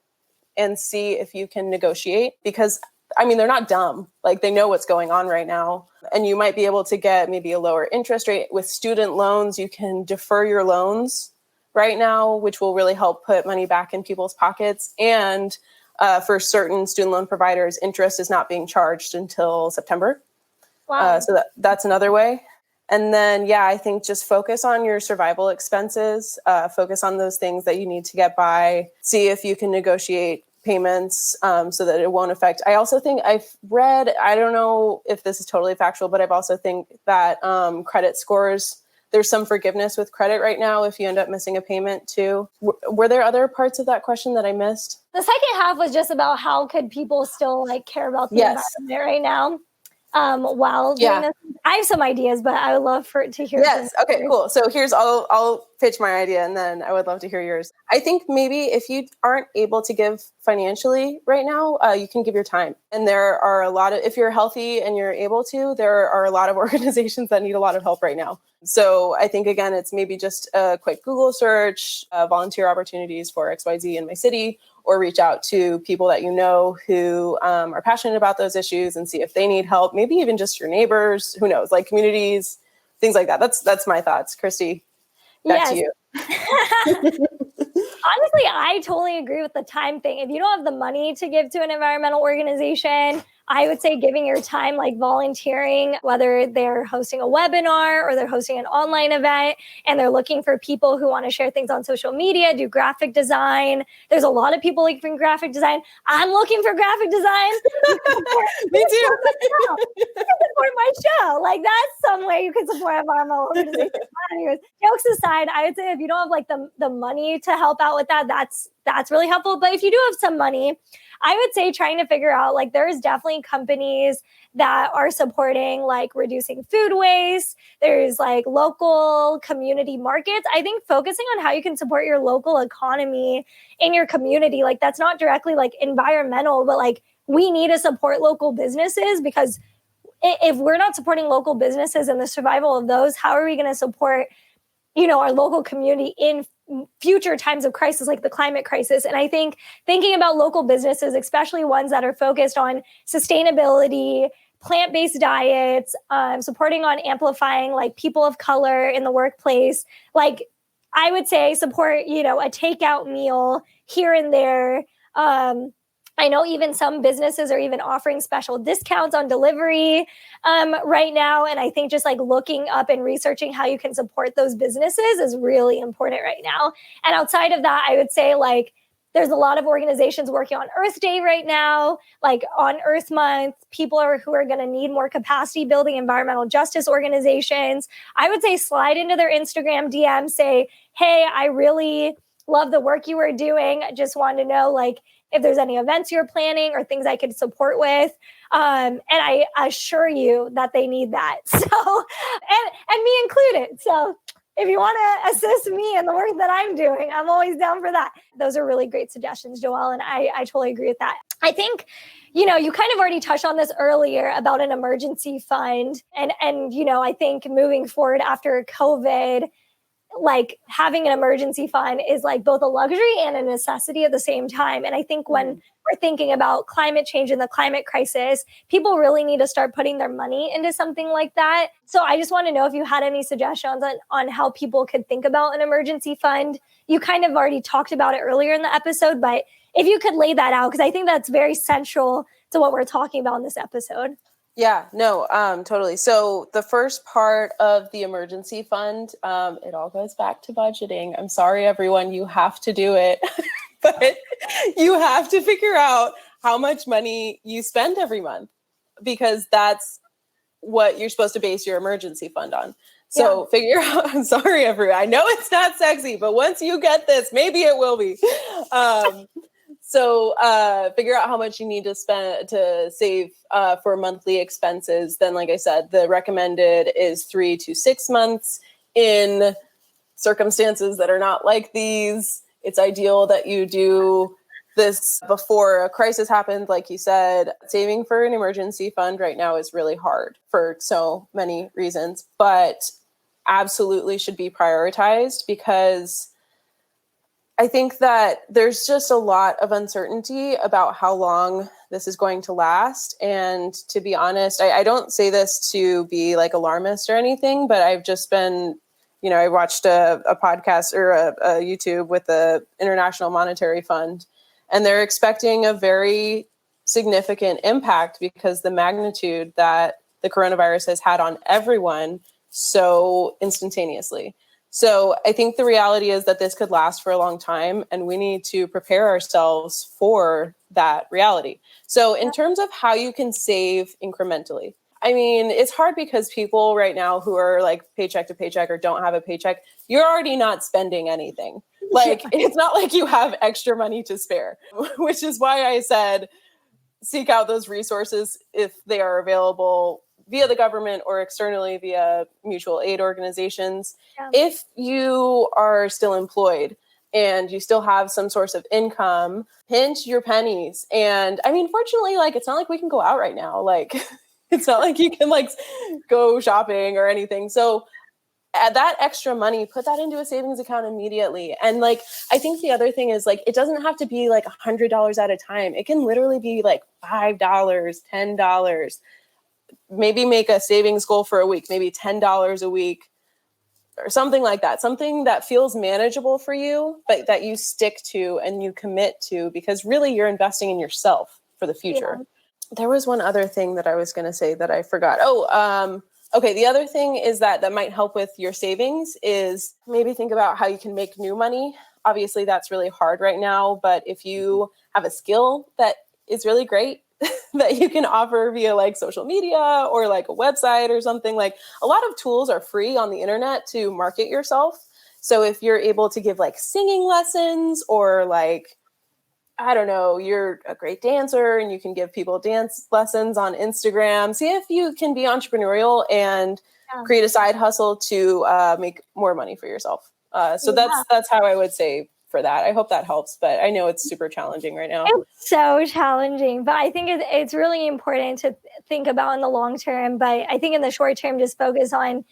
and see if you can negotiate, because they're not dumb. Like, they know what's going on right now. And you might be able to get maybe a lower interest rate. With student loans, you can defer your loans right now, which will really help put money back in people's pockets. And for certain student loan providers, interest is not being charged until September. Wow. So that's another way. And then, I think just focus on your survival expenses, focus on those things that you need to get by, see if you can negotiate payments so that it won't affect. I also think I've read, I don't know if this is totally factual, but I've also think that credit scores, there's some forgiveness with credit right now if you end up missing a payment too. Were there other parts of that question that I missed? The second half was just about how could people still care about the environment right now while doing this. I have some ideas, but I would love to hear. Yes. Okay, cool. So I'll pitch my idea, and then I would love to hear yours. I think maybe if you aren't able to give financially right now, you can give your time. And there are a lot of, if you're healthy and you're able to, there are a lot of organizations that need a lot of help right now. So I think, again, it's maybe just a quick Google search, volunteer opportunities for XYZ in my city, or reach out to people that you know who are passionate about those issues and see if they need help. Maybe even just your neighbors, who knows, like communities, things like that. That's my thoughts. Christy, back to you. Honestly, I totally agree with the time thing. If you don't have the money to give to an environmental organization, I would say giving your time, like volunteering, whether they're hosting a webinar or they're hosting an online event and they're looking for people who want to share things on social media, do graphic design. There's a lot of people looking for graphic design. I'm looking for graphic design. Me too. You can support my show. Like, that's some way you can support environmental organizations. Jokes aside, I would say if you don't have the money to help out with that, that's really helpful. But if you do have some money, I would say trying to figure out, there's definitely companies that are supporting reducing food waste. There's local community markets. I think focusing on how you can support your local economy in your community, that's not directly environmental, but we need to support local businesses, because if we're not supporting local businesses and the survival of those, how are we going to support, our local community in future times of crisis, like the climate crisis? And I think thinking about local businesses, especially ones that are focused on sustainability, plant-based diets, supporting on amplifying people of color in the workplace, I would say support, a takeout meal here and there. I know even some businesses are even offering special discounts on delivery right now. And I think just looking up and researching how you can support those businesses is really important right now. And outside of that, I would say there's a lot of organizations working on Earth Day right now, on Earth Month. People who are going to need more capacity building environmental justice organizations. I would say slide into their Instagram DM, say, hey, I really love the work you are doing. I just wanted to know if there's any events you're planning or things I could support with. And I assure you that they need that. So, and me included. So if you want to assist me in the work that I'm doing, I'm always down for that. Those are really great suggestions, Joelle. And I totally agree with that. I think, you kind of already touched on this earlier about an emergency fund. And I think moving forward after COVID, having an emergency fund is both a luxury and a necessity at the same time. And I think when we're thinking about climate change and the climate crisis, people really need to start putting their money into something like that. So I just want to know if you had any suggestions on how people could think about an emergency fund. You kind of already talked about it earlier in the episode, but if you could lay that out, because I think that's very central to what we're talking about in this episode. Yeah, no, totally. So the first part of the emergency fund, it all goes back to budgeting. I'm sorry, everyone, you have to do it, but you have to figure out how much money you spend every month, because that's what you're supposed to base your emergency fund on. So figure out, I'm sorry, everyone. I know it's not sexy, but once you get this, maybe it will be. So figure out how much you need to spend to save for monthly expenses. Then, like I said, the recommended is 3 to 6 months. In circumstances that are not like these, it's ideal that you do this before a crisis happens. Like you said, saving for an emergency fund right now is really hard for so many reasons, but absolutely should be prioritized, because I think that there's just a lot of uncertainty about how long this is going to last. And to be honest, I don't say this to be like alarmist or anything, but I've just been, I watched a podcast or a YouTube with the International Monetary Fund, and they're expecting a very significant impact because the magnitude that the coronavirus has had on everyone so instantaneously. So I think the reality is that this could last for a long time, and we need to prepare ourselves for that reality. So in terms of how you can save incrementally, I mean, it's hard because people right now who are like paycheck to paycheck or don't have a paycheck, you're already not spending anything. Like, it's not like you have extra money to spare, which is why I said seek out those resources if they are available via the government or externally via mutual aid organizations. Yeah. If you are still employed and you still have some source of income, pinch your pennies. And I mean, fortunately, like, it's not like we can go out right now. Like, it's not like you can like go shopping or anything. So add that extra money, put that into a savings account immediately. And like, I think the other thing is like, it doesn't have to be like $100 at a time. It can literally be like $5, $10. Maybe make a savings goal for a week, maybe $10 a week or something like that. Something that feels manageable for you, but that you stick to and you commit to, because really you're investing in yourself for the future. Yeah. There was one other thing that I was going to say that I forgot. Okay. The other thing is that might help with your savings is maybe think about how you can make new money. Obviously that's really hard right now, but if you have a skill that is really great that you can offer via like social media or like a website or something, like a lot of tools are free on the internet to market yourself. So if you're able to give like singing lessons, or like, I don't know, you're a great dancer and you can give people dance lessons on Instagram. See if you can be entrepreneurial and create a side hustle to make more money for yourself. So that's how I would say for that. I hope that helps, but I know it's super challenging right now. It's so challenging, but I think it's really important to think about in the long term. But I think in the short term, just focus on,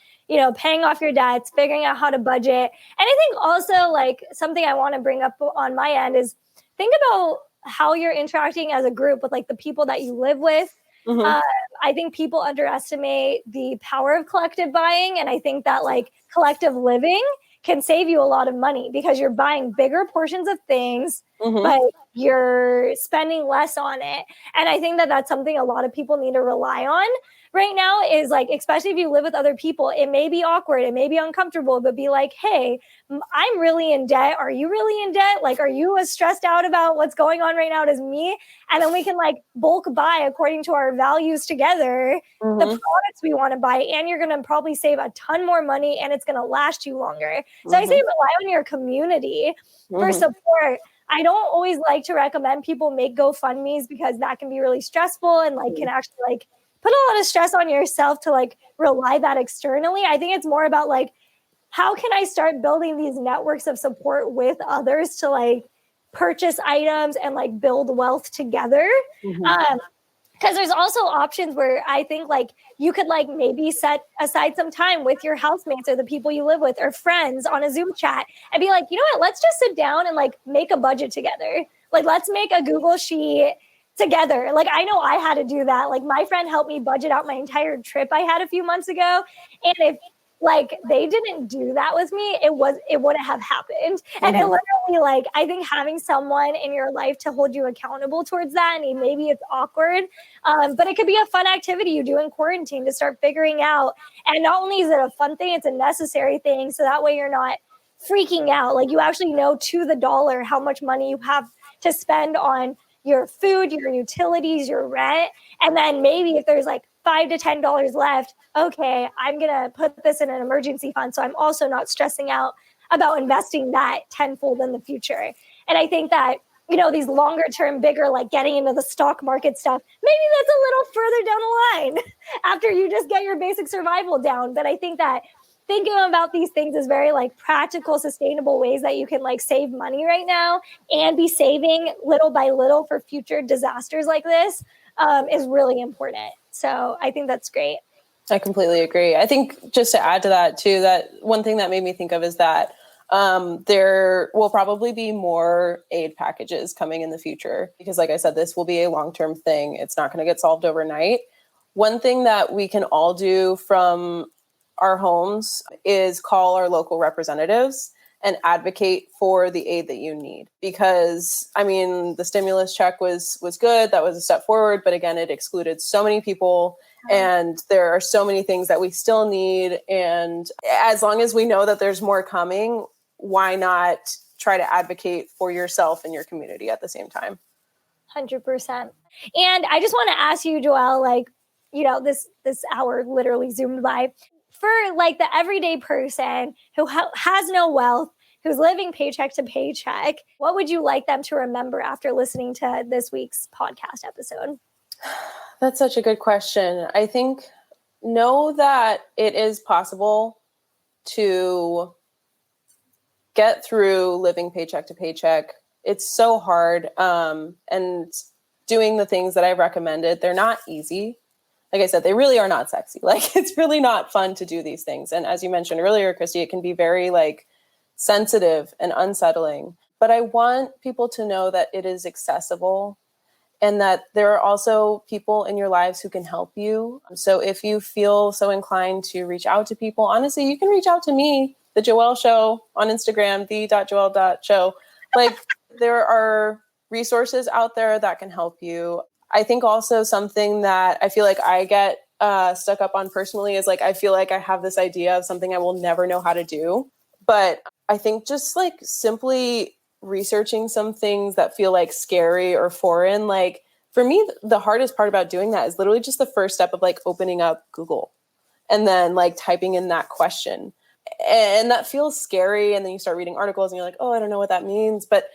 paying off your debts, figuring out how to budget. And I think also like something I want to bring up on my end is think about how you're interacting as a group with like the people that you live with. Mm-hmm. I think people underestimate the power of collective buying. And I think that like collective living can save you a lot of money because you're buying bigger portions of things, mm-hmm. but you're spending less on it. And I think that that's something a lot of people need to rely on right now, is like, especially if you live with other people, it may be awkward, it may be uncomfortable, but be like, hey, I'm really in debt. Are you really in debt? Like, are you as stressed out about what's going on right now as me? And then we can like bulk buy according to our values together, mm-hmm. the products we want to buy. And you're going to probably save a ton more money and it's going to last you longer. So mm-hmm. I say rely on your community mm-hmm. for support. I don't always like to recommend people make GoFundMes because that can be really stressful and like can actually like put a lot of stress on yourself to like rely that externally. I think it's more about like, how can I start building these networks of support with others to like purchase items and like build wealth together? Mm-hmm. Because there's also options where I think like you could like maybe set aside some time with your housemates or the people you live with or friends on a Zoom chat and be like, you know what, let's just sit down and like make a budget together. Like, let's make a Google sheet together. Like, I know I had to do that. Like, my friend helped me budget out my entire trip I had a few months ago. And if like they didn't do that with me, it wouldn't have happened. Mm-hmm. And it literally, like, I think having someone in your life to hold you accountable towards that, and maybe it's awkward, but it could be a fun activity you do in quarantine to start figuring out. And not only is it a fun thing, it's a necessary thing. So that way you're not freaking out. Like, you actually know to the dollar how much money you have to spend on your food, your utilities, your rent. And then maybe if there's like $5 to $10 left, okay, I'm going to put this in an emergency fund. So I'm also not stressing out about investing that tenfold in the future. And I think that, these longer term, bigger, like getting into the stock market stuff, maybe that's a little further down the line after you just get your basic survival down. But I think that thinking about these things is very like practical, sustainable ways that you can like save money right now and be saving little by little for future disasters like this is really important. So I think that's great. I completely agree. I think just to add to that too, that one thing that made me think of is that there will probably be more aid packages coming in the future because, like I said, this will be a long-term thing. It's not going to get solved overnight. One thing that we can all do from our homes is call our local representatives and advocate for the aid that you need. Because, I mean, the stimulus check was good. That was a step forward. But again, it excluded so many people. And there are so many things that we still need. And as long as we know that there's more coming, why not try to advocate for yourself and your community at the same time? 100%. And I just want to ask you, Joelle, like, this hour literally zoomed by. For like the everyday person who has no wealth, who's living paycheck to paycheck, what would you like them to remember after listening to this week's podcast episode? That's such a good question. I think know that it is possible to get through living paycheck to paycheck. It's so hard. And doing the things that I've recommended, they're not easy. Like I said, they really are not sexy. Like it's really not fun to do these things. And as you mentioned earlier, Christy, it can be very like sensitive and unsettling. But I want people to know that it is accessible and that there are also people in your lives who can help you. So if you feel so inclined to reach out to people, honestly, you can reach out to me, the Joelle Show on Instagram, the.joelle.show. Like there are resources out there that can help you. I think also something that I feel like I get stuck up on personally is like, I feel like I have this idea of something I will never know how to do. But I think just like simply researching some things that feel like scary or foreign, like for me, the hardest part about doing that is literally just the first step of like opening up Google and then like typing in that question. And that feels scary. And then you start reading articles and you're like, oh, I don't know what that means. But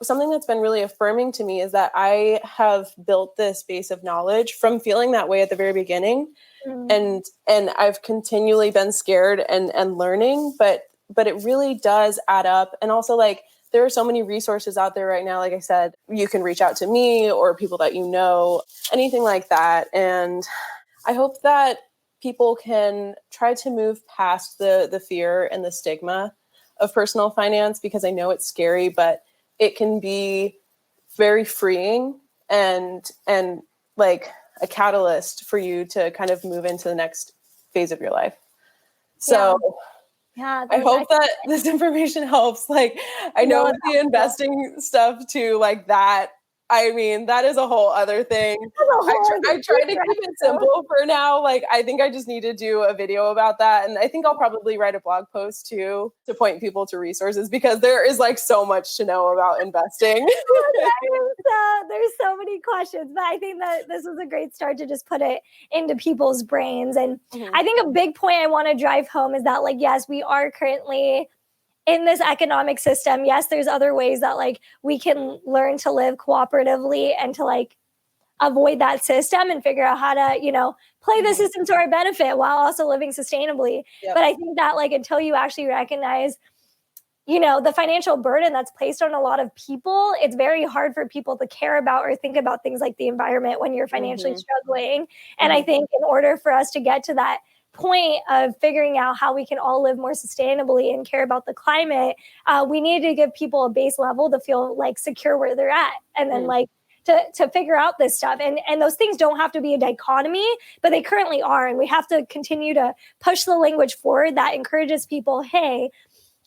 something that's been really affirming to me is that I have built this base of knowledge from feeling that way at the very beginning. Mm. And I've continually been scared and learning, but it really does add up. And also like, there are so many resources out there right now. Like I said, you can reach out to me or people that you know, anything like that. And I hope that people can try to move past the fear and the stigma of personal finance, because I know it's scary, but it can be very freeing and like a catalyst for you to kind of move into the next phase of your life. So yeah, I hope that this information helps. Like, I know with the investing stuff too, like that, I mean, that is a whole other thing. I tried to keep it simple for now. Like, I think I just need to do a video about that. And I think I'll probably write a blog post too to point people to resources, because there is like so much to know about investing. There's so many questions, but I think that this was a great start to just put it into people's brains. And I think a big point I want to drive home is that, like, yes, we are currently in this economic system. Yes, there's other ways that like we can learn to live cooperatively and to like avoid that system and figure out how to, play the system to our benefit while also living sustainably. Yep. But I think that like until you actually recognize, the financial burden that's placed on a lot of people, it's very hard for people to care about or think about things like the environment when you're financially struggling. And I think in order for us to get to that point of figuring out how we can all live more sustainably and care about the climate, we need to give people a base level to feel like secure where they're at. And then like to figure out this stuff. And those things don't have to be a dichotomy, but they currently are. And we have to continue to push the language forward that encourages people, hey,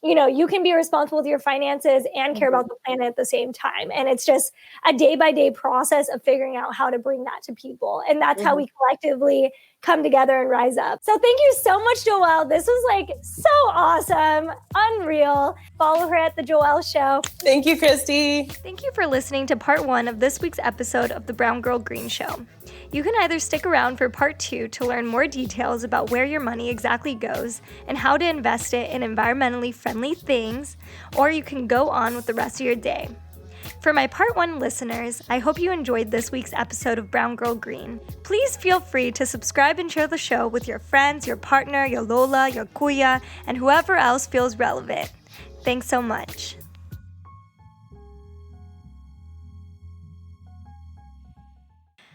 you can be responsible with your finances and care about the planet at the same time. And it's just a day-by-day process of figuring out how to bring that to people. And that's how we collectively come together and rise up. So thank you so much, Joelle. This was so awesome, unreal. Follow her at the Joelle Show. Thank you, Christy. Thank you for listening to part 1 of this week's episode of the Brown Girl Green Show. You can either stick around for part 2 to learn more details about where your money exactly goes and how to invest it in environmentally friendly things, or you can go on with the rest of your day. For my part 1 listeners, I hope you enjoyed this week's episode of Brown Girl Green. Please feel free to subscribe and share the show with your friends, your partner, your Lola, your Kuya, and whoever else feels relevant. Thanks so much.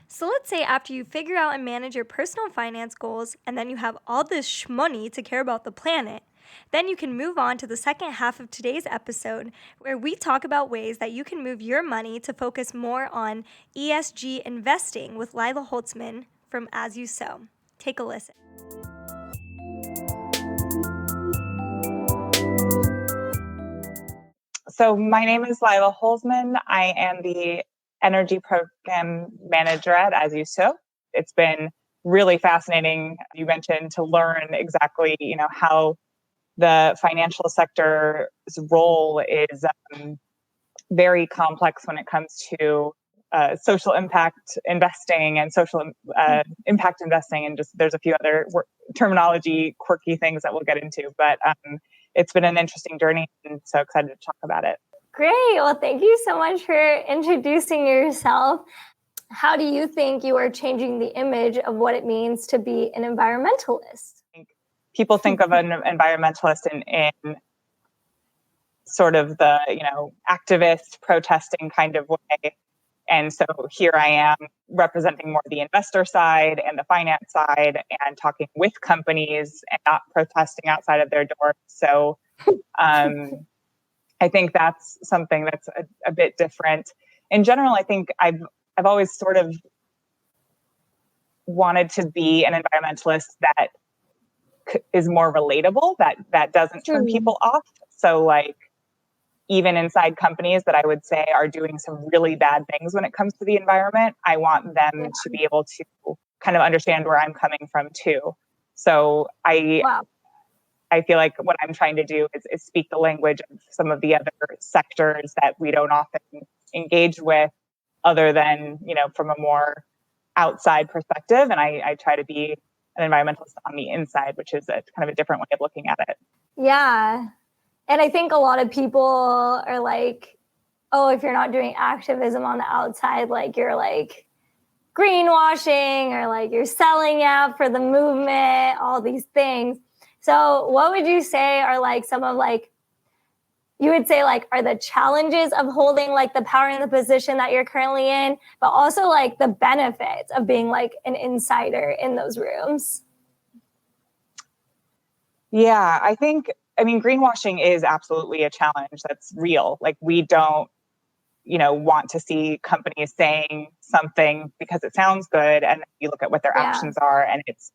So let's say after you figure out and manage your personal finance goals, and then you have all this shmoney to care about the planet, then you can move on to the second half of today's episode, where we talk about ways that you can move your money to focus more on ESG investing with Lila Holzman from As You Sow. Take a listen. So my name is Lila Holzman. I am the Energy Program Manager at As You Sow. It's been really fascinating, you mentioned, to learn exactly, how the financial sector's role is very complex when it comes to social impact investing and social impact investing, and just there's a few other terminology quirky things that we'll get into. But it's been an interesting journey, and so excited to talk about it. Great. Well, thank you so much for introducing yourself. How do you think you are changing the image of what it means to be an environmentalist? People think of an environmentalist in sort of the, activist protesting kind of way. And so here I am representing more the investor side and the finance side and talking with companies and not protesting outside of their doors. So I think that's something that's a bit different. In general, I think I've always sort of wanted to be an environmentalist that is more relatable, that doesn't turn people off. So even inside companies that I would say are doing some really bad things when it comes to the environment, I want them to be able to kind of understand where I'm coming from too. So I feel like what I'm trying to do is speak the language of some of the other sectors that we don't often engage with, other than, from a more outside perspective. And I try to be an environmentalist on the inside, which is a kind of a different way of looking at it. Yeah. And I think a lot of people are like, oh, if you're not doing activism on the outside, you're greenwashing, or you're selling out for the movement, all these things. So what would you say are some of you would say are the challenges of holding the power and the position that you're currently in, but also the benefits of being an insider in those rooms? Yeah, greenwashing is absolutely a challenge that's real. We don't, want to see companies saying something because it sounds good, and you look at what their actions are, and it's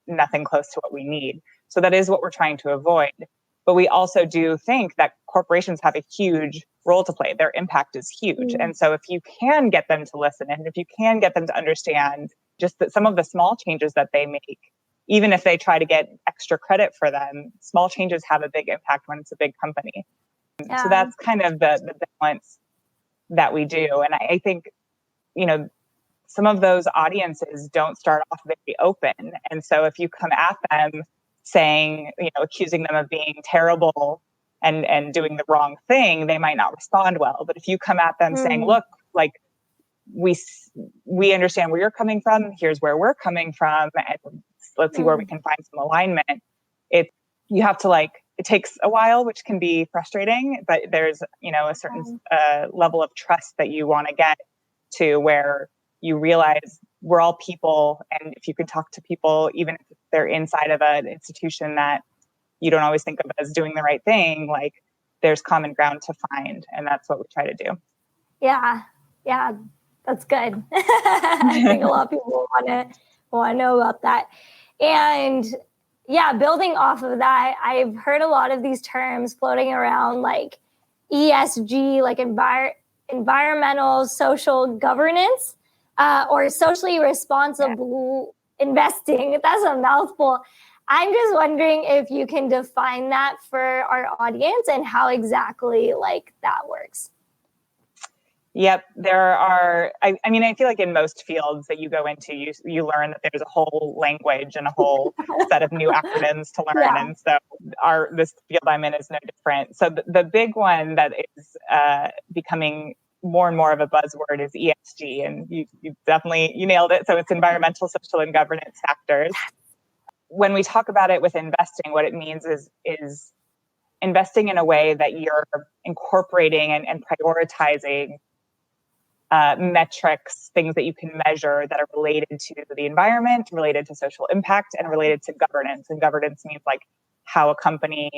nothing close to what we need. So that is what we're trying to avoid. But we also do think that corporations have a huge role to play. Their impact is huge. And so if you can get them to listen, and if you can get them to understand just that some of the small changes that they make, even if they try to get extra credit for them, small changes have a big impact when it's a big company. Yeah. So that's kind of the balance that we do. And I think, some of those audiences don't start off very open. And so if you come at them saying, accusing them of being terrible and doing the wrong thing, they might not respond well. But if you come at them saying, look, we understand where you're coming from, here's where we're coming from, and let's see where we can find some alignment. You have to it takes a while, which can be frustrating, but there's, a certain level of trust that you want to get to, where you realize we're all people. And if you can talk to people, even if they're inside of an institution that you don't always think of as doing the right thing, there's common ground to find. And that's what we try to do. Yeah. That's good. I think a lot of people want to know about that. And yeah, building off of that, I've heard a lot of these terms floating around, like ESG, like environmental social governance, or socially responsible investing. That's a mouthful. I'm just wondering if you can define that for our audience and how exactly like that works. Yep, there are. I mean, I feel like in most fields that you go into, you learn that there's a whole language and a whole set of new acronyms to learn. Yeah. And so this field I'm in is no different. So the big one that is becoming more and more of a buzzword is ESG, and you definitely nailed it. So it's environmental, social, and governance factors. When we talk about it with investing, what it means is investing in a way that you're incorporating and prioritizing metrics, things that you can measure that are related to the environment, related to social impact, and related to governance. And governance means like how a company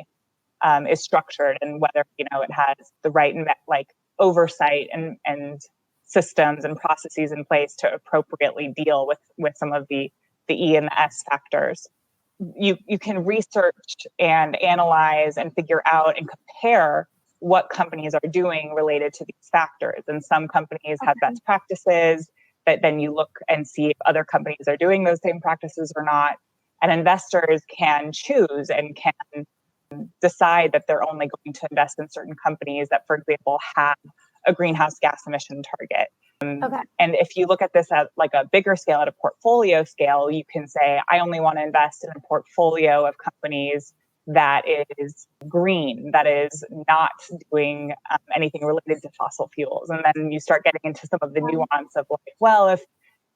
is structured and whether it has the right oversight and systems and processes in place to appropriately deal with some of the E and the S factors. You can research and analyze and figure out and compare what companies are doing related to these factors. And some companies have best practices that then you look and see if other companies are doing those same practices or not. And investors can choose and can decide that they're only going to invest in certain companies that, for example, have a greenhouse gas emission target. And if you look at this at like a bigger scale, at a portfolio scale, you can say, I only want to invest in a portfolio of companies that is green, that is not doing anything related to fossil fuels. And then you start getting into some of the nuance of like, well, if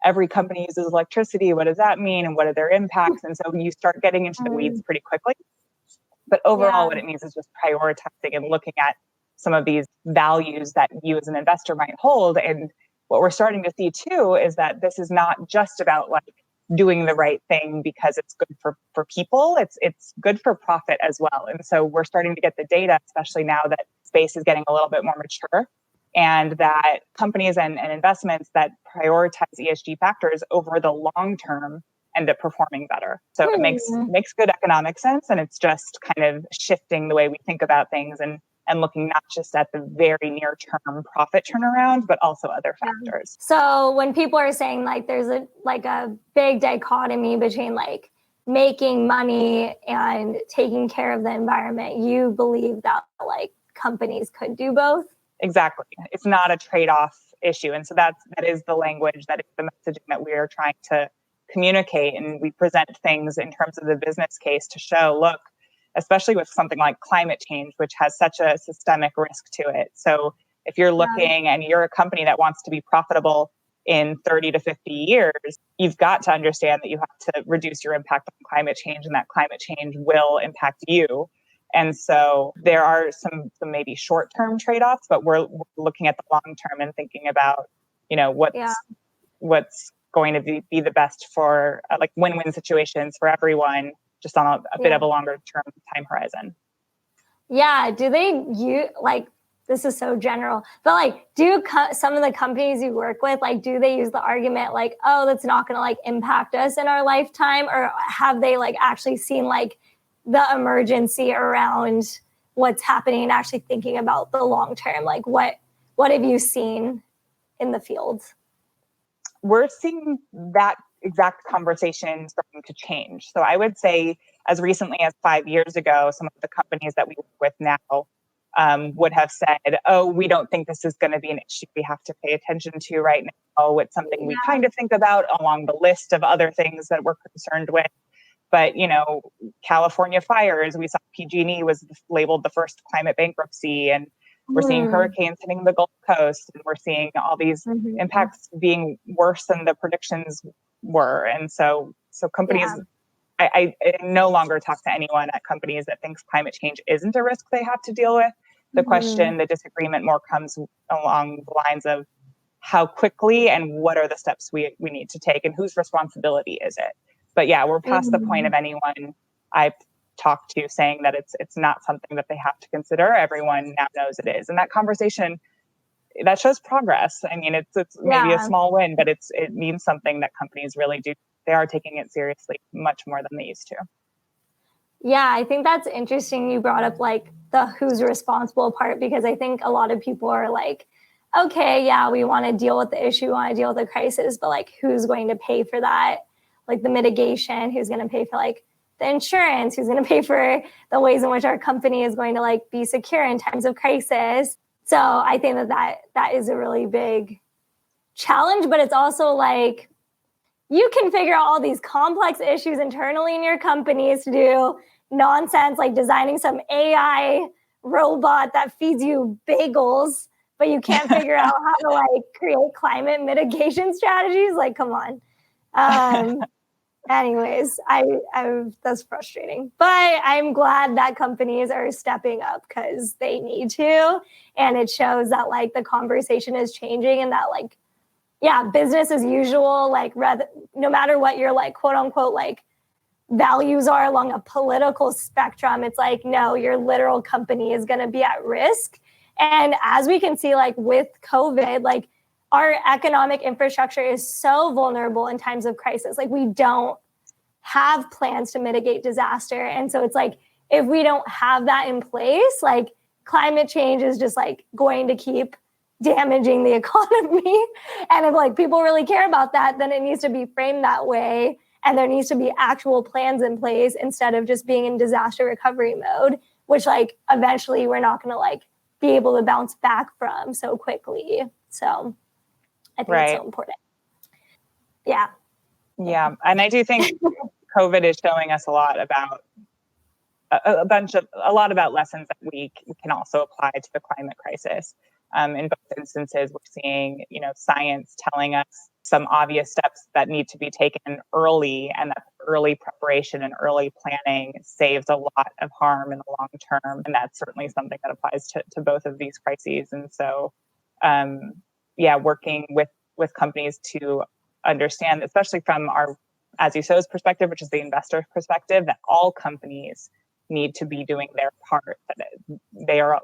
every company uses electricity, what does that mean? And what are their impacts? And so you start getting into the weeds pretty quickly. But overall, what it means is just prioritizing and looking at some of these values that you as an investor might hold. And what we're starting to see too is that this is not just about like doing the right thing because it's good for people. It's good for profit as well. And so we're starting to get the data, especially now that space is getting a little bit more mature, and that companies and investments that prioritize ESG factors over the long term end up performing better. So it makes good economic sense, and it's just kind of shifting the way we think about things and looking not just at the very near term profit turnaround, but also other factors. So when people are saying like there's a big dichotomy between like making money and taking care of the environment, you believe that like companies could do both? Exactly. It's not a trade-off issue. And so that is the language, that is the messaging that we are trying to communicate. And we present things in terms of the business case to show, look, especially with something like climate change, which has such a systemic risk to it. So if you're looking and you're a company that wants to be profitable in 30 to 50 years, you've got to understand that you have to reduce your impact on climate change, and that climate change will impact you. And so there are some maybe short-term trade-offs, but we're looking at the long term and thinking about, what's going to be the best for like win-win situations for everyone, just on a bit of a longer term time horizon. Yeah. Do they use this is so general, but like, do some of the companies you work with, like, do they use the argument like, oh, that's not going to like impact us in our lifetime? Or have they like actually seen like the emergency around what's happening and actually thinking about the long term? Like what have you seen in the field? We're seeing that exact conversation starting to change. So I would say as recently as 5 years ago, some of the companies that we work with now would have said, oh, we don't think this is going to be an issue we have to pay attention to right now. It's something we kind of think about along the list of other things that we're concerned with. But, California fires, we saw PG&E was labeled the first climate bankruptcy, and we're seeing hurricanes hitting the Gulf Coast, and we're seeing all these impacts being worse than the predictions were. And so companies, I no longer talk to anyone at companies that thinks climate change isn't a risk they have to deal with. The question, the disagreement more comes along the lines of how quickly and what are the steps we need to take, and whose responsibility is it? But yeah, we're past the point of anyone I've talked to saying that it's not something that they have to consider. Everyone now knows it is. And that conversation, that shows progress. I mean, it's maybe a small win, but it means something that companies really do. They are taking it seriously much more than they used to. Yeah, I think that's interesting. You brought up like the who's responsible part, because I think a lot of people are like, okay, yeah, we want to deal with the issue, we want to deal with the crisis, but like who's going to pay for that? Like the mitigation, who's going to pay for like the insurance, who's going to pay for the ways in which our company is going to like be secure in times of crisis. So I think that is a really big challenge, but it's also like you can figure out all these complex issues internally in your companies to do nonsense like designing some AI robot that feeds you bagels, but you can't figure out how to like create climate mitigation strategies. Like, come on. Anyways, I that's frustrating, but I'm glad that companies are stepping up because they need to, and it shows that like the conversation is changing, and that like, yeah, business as usual, like rather, no matter what your like quote unquote like values are along a political spectrum, it's like, no, your literal company is going to be at risk. And as we can see, like with COVID, like our economic infrastructure is so vulnerable in times of crisis. Like we don't have plans to mitigate disaster. And so it's like, if we don't have that in place, like climate change is just like going to keep damaging the economy. And if like people really care about that, then it needs to be framed that way. And there needs to be actual plans in place instead of just being in disaster recovery mode, which like eventually we're not going to like be able to bounce back from so quickly. So I think it's so important. Yeah. Yeah. And I do think COVID is showing us a lot about a lot about lessons that we can also apply to the climate crisis. In both instances, we're seeing, science telling us some obvious steps that need to be taken early, and that early preparation and early planning saves a lot of harm in the long term. And that's certainly something that applies to both of these crises. And so, working with companies to understand, especially from our As You Sow's perspective, which is the investor perspective, that all companies need to be doing their part, that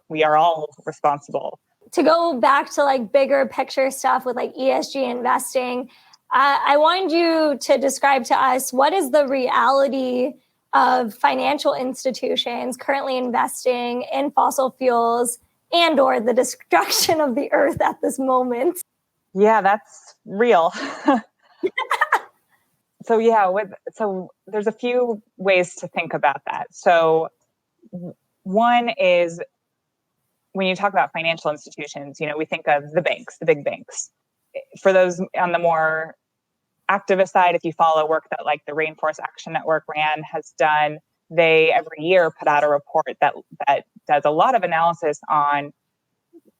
we are all responsible. To go back to like bigger picture stuff with like ESG investing, I wanted you to describe to us, what is the reality of financial institutions currently investing in fossil fuels and or the destruction of the earth at this moment? Yeah, that's real. So there's a few ways to think about that. So one is, when you talk about financial institutions, we think of the banks, the big banks. For those on the more activist side, if you follow work that like the Rainforest Action Network RAN has done, they every year put out a report that does a lot of analysis on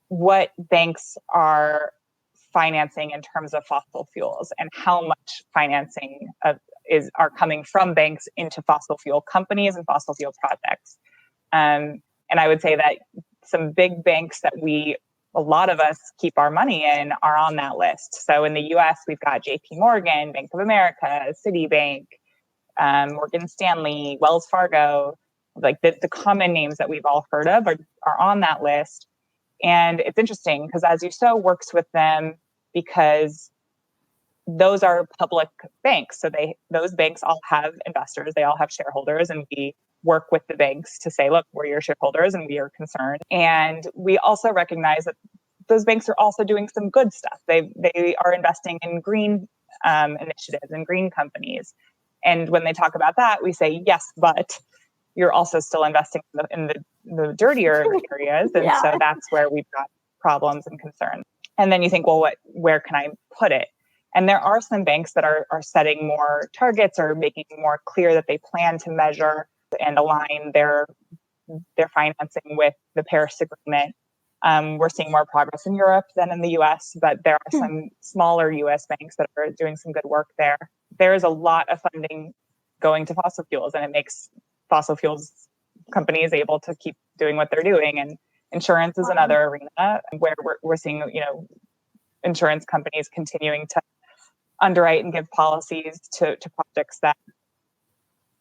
what banks are financing in terms of fossil fuels, and how much financing are coming from banks into fossil fuel companies and fossil fuel projects. And I would say that some big banks that a lot of us keep our money in are on that list. So in the US, we've got JP Morgan, Bank of America, Citibank, Morgan Stanley, Wells Fargo. Like the common names that we've all heard of are on that list. And it's interesting because As You Sow works with them because those are public banks. So those banks all have investors, they all have shareholders, and we work with the banks to say, look, we're your shareholders and we are concerned. And we also recognize that those banks are also doing some good stuff. They are investing in green initiatives and green companies. And when they talk about that, we say, yes, but you're also still investing in the dirtier areas. And so that's where we've got problems and concerns. And then you think, well, where can I put it? And there are some banks that are setting more targets or making more clear that they plan to measure and align their financing with the Paris Agreement. We're seeing more progress in Europe than in the US, but there are some smaller US banks that are doing some good work there. There is a lot of funding going to fossil fuels, and it makes fossil fuels companies able to keep doing what they're doing. And insurance is another arena where we're seeing, insurance companies continuing to underwrite and give policies to projects that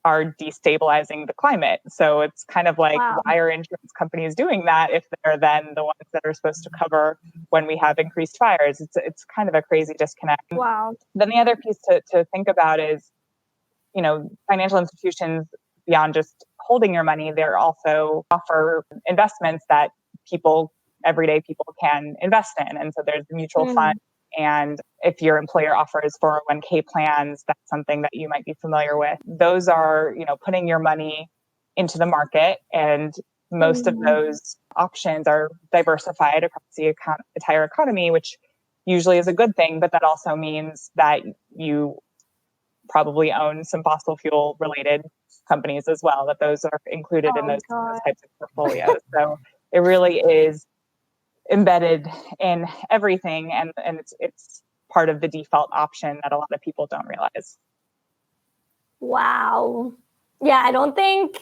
are destabilizing the climate. So it's kind of like, why are insurance companies doing that if they're then the ones that are supposed to cover when we have increased fires? It's kind of a crazy disconnect. Wow. Then the other piece to think about is, financial institutions, beyond just holding your money, they also offer investments that everyday people can invest in. And so there's the mutual fund. And if your employer offers 401k plans, that's something that you might be familiar with. Those are, putting your money into the market, and most of those options are diversified across the entire economy, which usually is a good thing, but that also means that you probably own some fossil fuel related companies as well, that those are included in those types of portfolios. So it really is embedded in everything, and it's part of the default option that a lot of people don't realize. Wow. Yeah, I don't even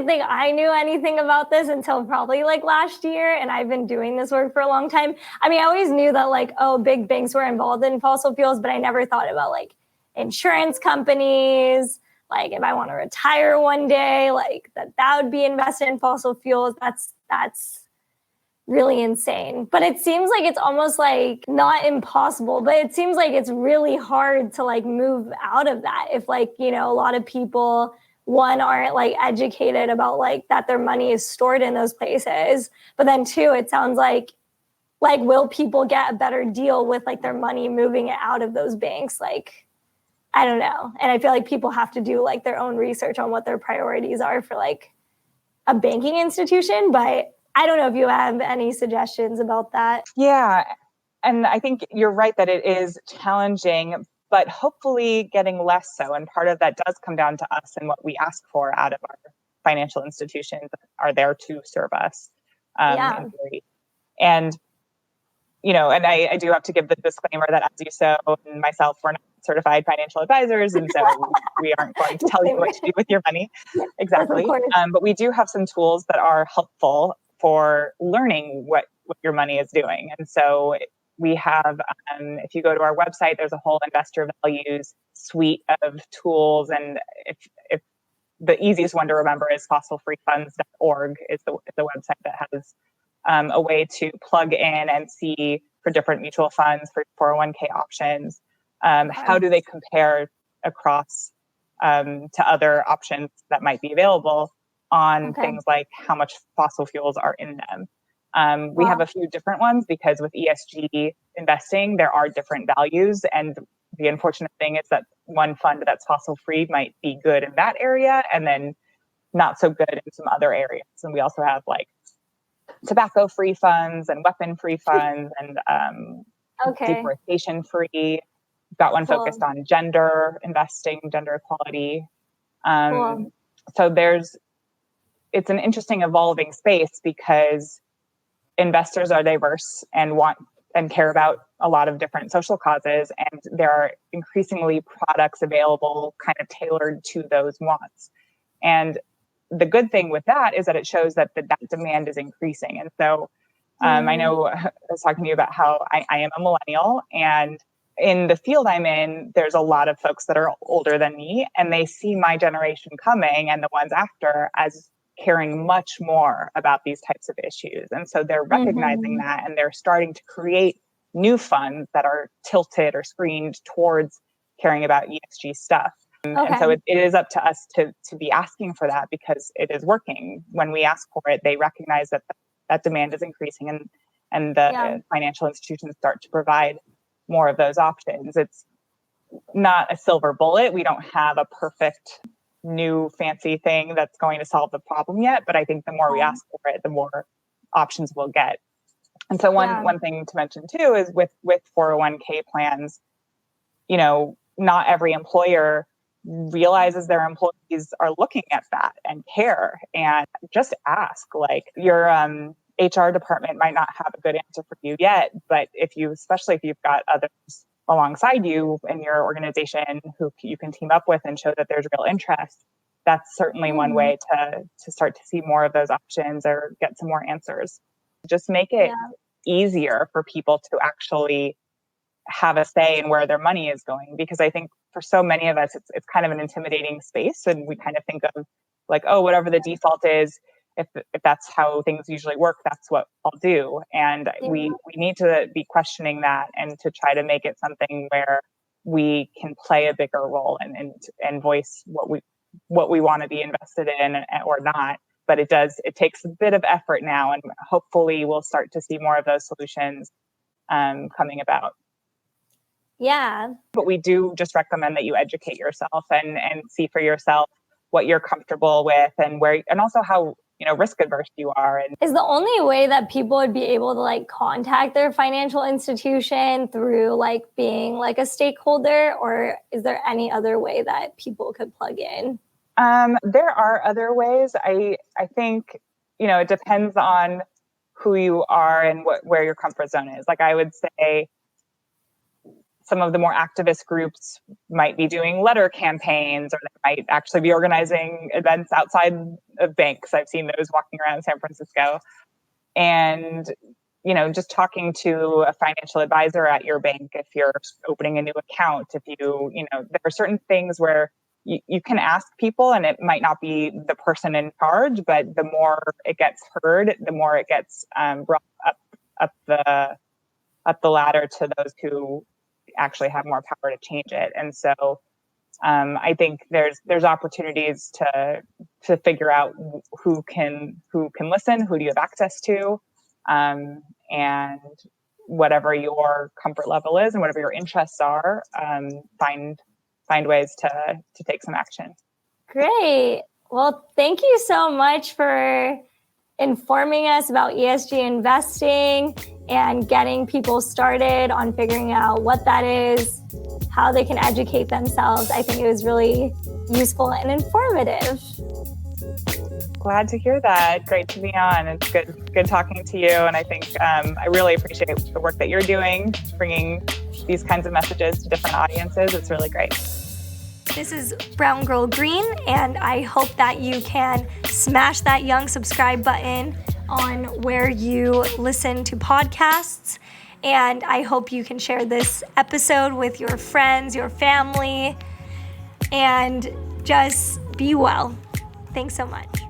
think I knew anything about this until probably like last year, and I've been doing this work for a long time. I always knew that big banks were involved in fossil fuels, but I never thought about like insurance companies, like if I want to retire one day, like that would be invested in fossil fuels. That's really insane. But it seems like it's almost like not impossible, but it seems like it's really hard to like move out of that if a lot of people, one, aren't like educated about like that their money is stored in those places. But then two, it sounds like will people get a better deal with like their money moving it out of those banks? Like, I don't know. And I feel like people have to do like their own research on what their priorities are for like a banking institution. But I don't know if you have any suggestions about that. Yeah. And I think you're right that it is challenging, but hopefully getting less so. And part of that does come down to us and what we ask for out of our financial institutions that are there to serve us in theory. And, and I do have to give the disclaimer that As You Sow and myself, we're not certified financial advisors. And so we aren't going to tell you what to do with your money. Exactly. But we do have some tools that are helpful for learning what your money is doing. And so we have, if you go to our website, there's a whole investor values suite of tools. And if the easiest one to remember is fossilfreefunds.org is the website that has a way to plug in and see for different mutual funds, for 401k options, how do they compare across to other options that might be available on things like how much fossil fuels are in them. We have a few different ones because with ESG investing, there are different values. And the unfortunate thing is that one fund that's fossil free might be good in that area and then not so good in some other areas. And we also have like tobacco free funds and weapon free funds and deforestation free. We've got one focused on gender investing, gender equality. So it's an interesting evolving space because investors are diverse and want and care about a lot of different social causes. And there are increasingly products available kind of tailored to those wants. And the good thing with that is that it shows that that demand is increasing. And so I know I was talking to you about how I am a millennial, and in the field I'm in, there's a lot of folks that are older than me, and they see my generation coming and the ones after as caring much more about these types of issues. And so they're recognizing that, and they're starting to create new funds that are tilted or screened towards caring about ESG stuff. And so it is up to us to be asking for that because it is working. When we ask for it, they recognize that that demand is increasing, and the financial institutions start to provide more of those options. It's not a silver bullet. We don't have a perfect new fancy thing that's going to solve the problem yet, but I think the more we ask for it, the more options we'll get. And so one thing to mention too is with 401k plans, not every employer realizes their employees are looking at that and care. And just ask, like, your HR department might not have a good answer for you yet, but especially if you've got others alongside you in your organization who you can team up with and show that there's real interest, that's certainly one way to start to see more of those options or get some more answers. Just make it easier for people to actually have a say in where their money is going. Because I think for so many of us, it's kind of an intimidating space. And we kind of think of like, oh, whatever the default is, if that's how things usually work, that's what I'll do. And we need to be questioning that and to try to make it something where we can play a bigger role and voice what what we want to be invested in or not. But it takes a bit of effort now, and hopefully we'll start to see more of those solutions coming about. Yeah. But we do just recommend that you educate yourself and see for yourself what you're comfortable with and also how, risk adverse you are. And is the only way that people would be able to like contact their financial institution through like being like a stakeholder, or is there any other way that people could plug in? There are other ways. I think, it depends on who you are and where your comfort zone is. Like I would say some of the more activist groups might be doing letter campaigns, or they might actually be organizing events outside of banks. I've seen those walking around San Francisco. And, just talking to a financial advisor at your bank, if you're opening a new account, there are certain things where you can ask people, and it might not be the person in charge, but the more it gets heard, the more it gets brought up the ladder to those who actually have more power to change it. And so I think there's opportunities to figure out who can listen, who do you have access to, and whatever your comfort level is and whatever your interests are, find ways to take some action. Great. Well, thank you so much for informing us about ESG investing and getting people started on figuring out what that is, how they can educate themselves. I think it was really useful and informative. Glad to hear that. Great to be on. It's good talking to you. And I think I really appreciate the work that you're doing, bringing these kinds of messages to different audiences. It's really great. This is Brown Girl Green, and I hope that you can smash that young subscribe button on where you listen to podcasts. And I hope you can share this episode with your friends, your family, and just be well. Thanks so much.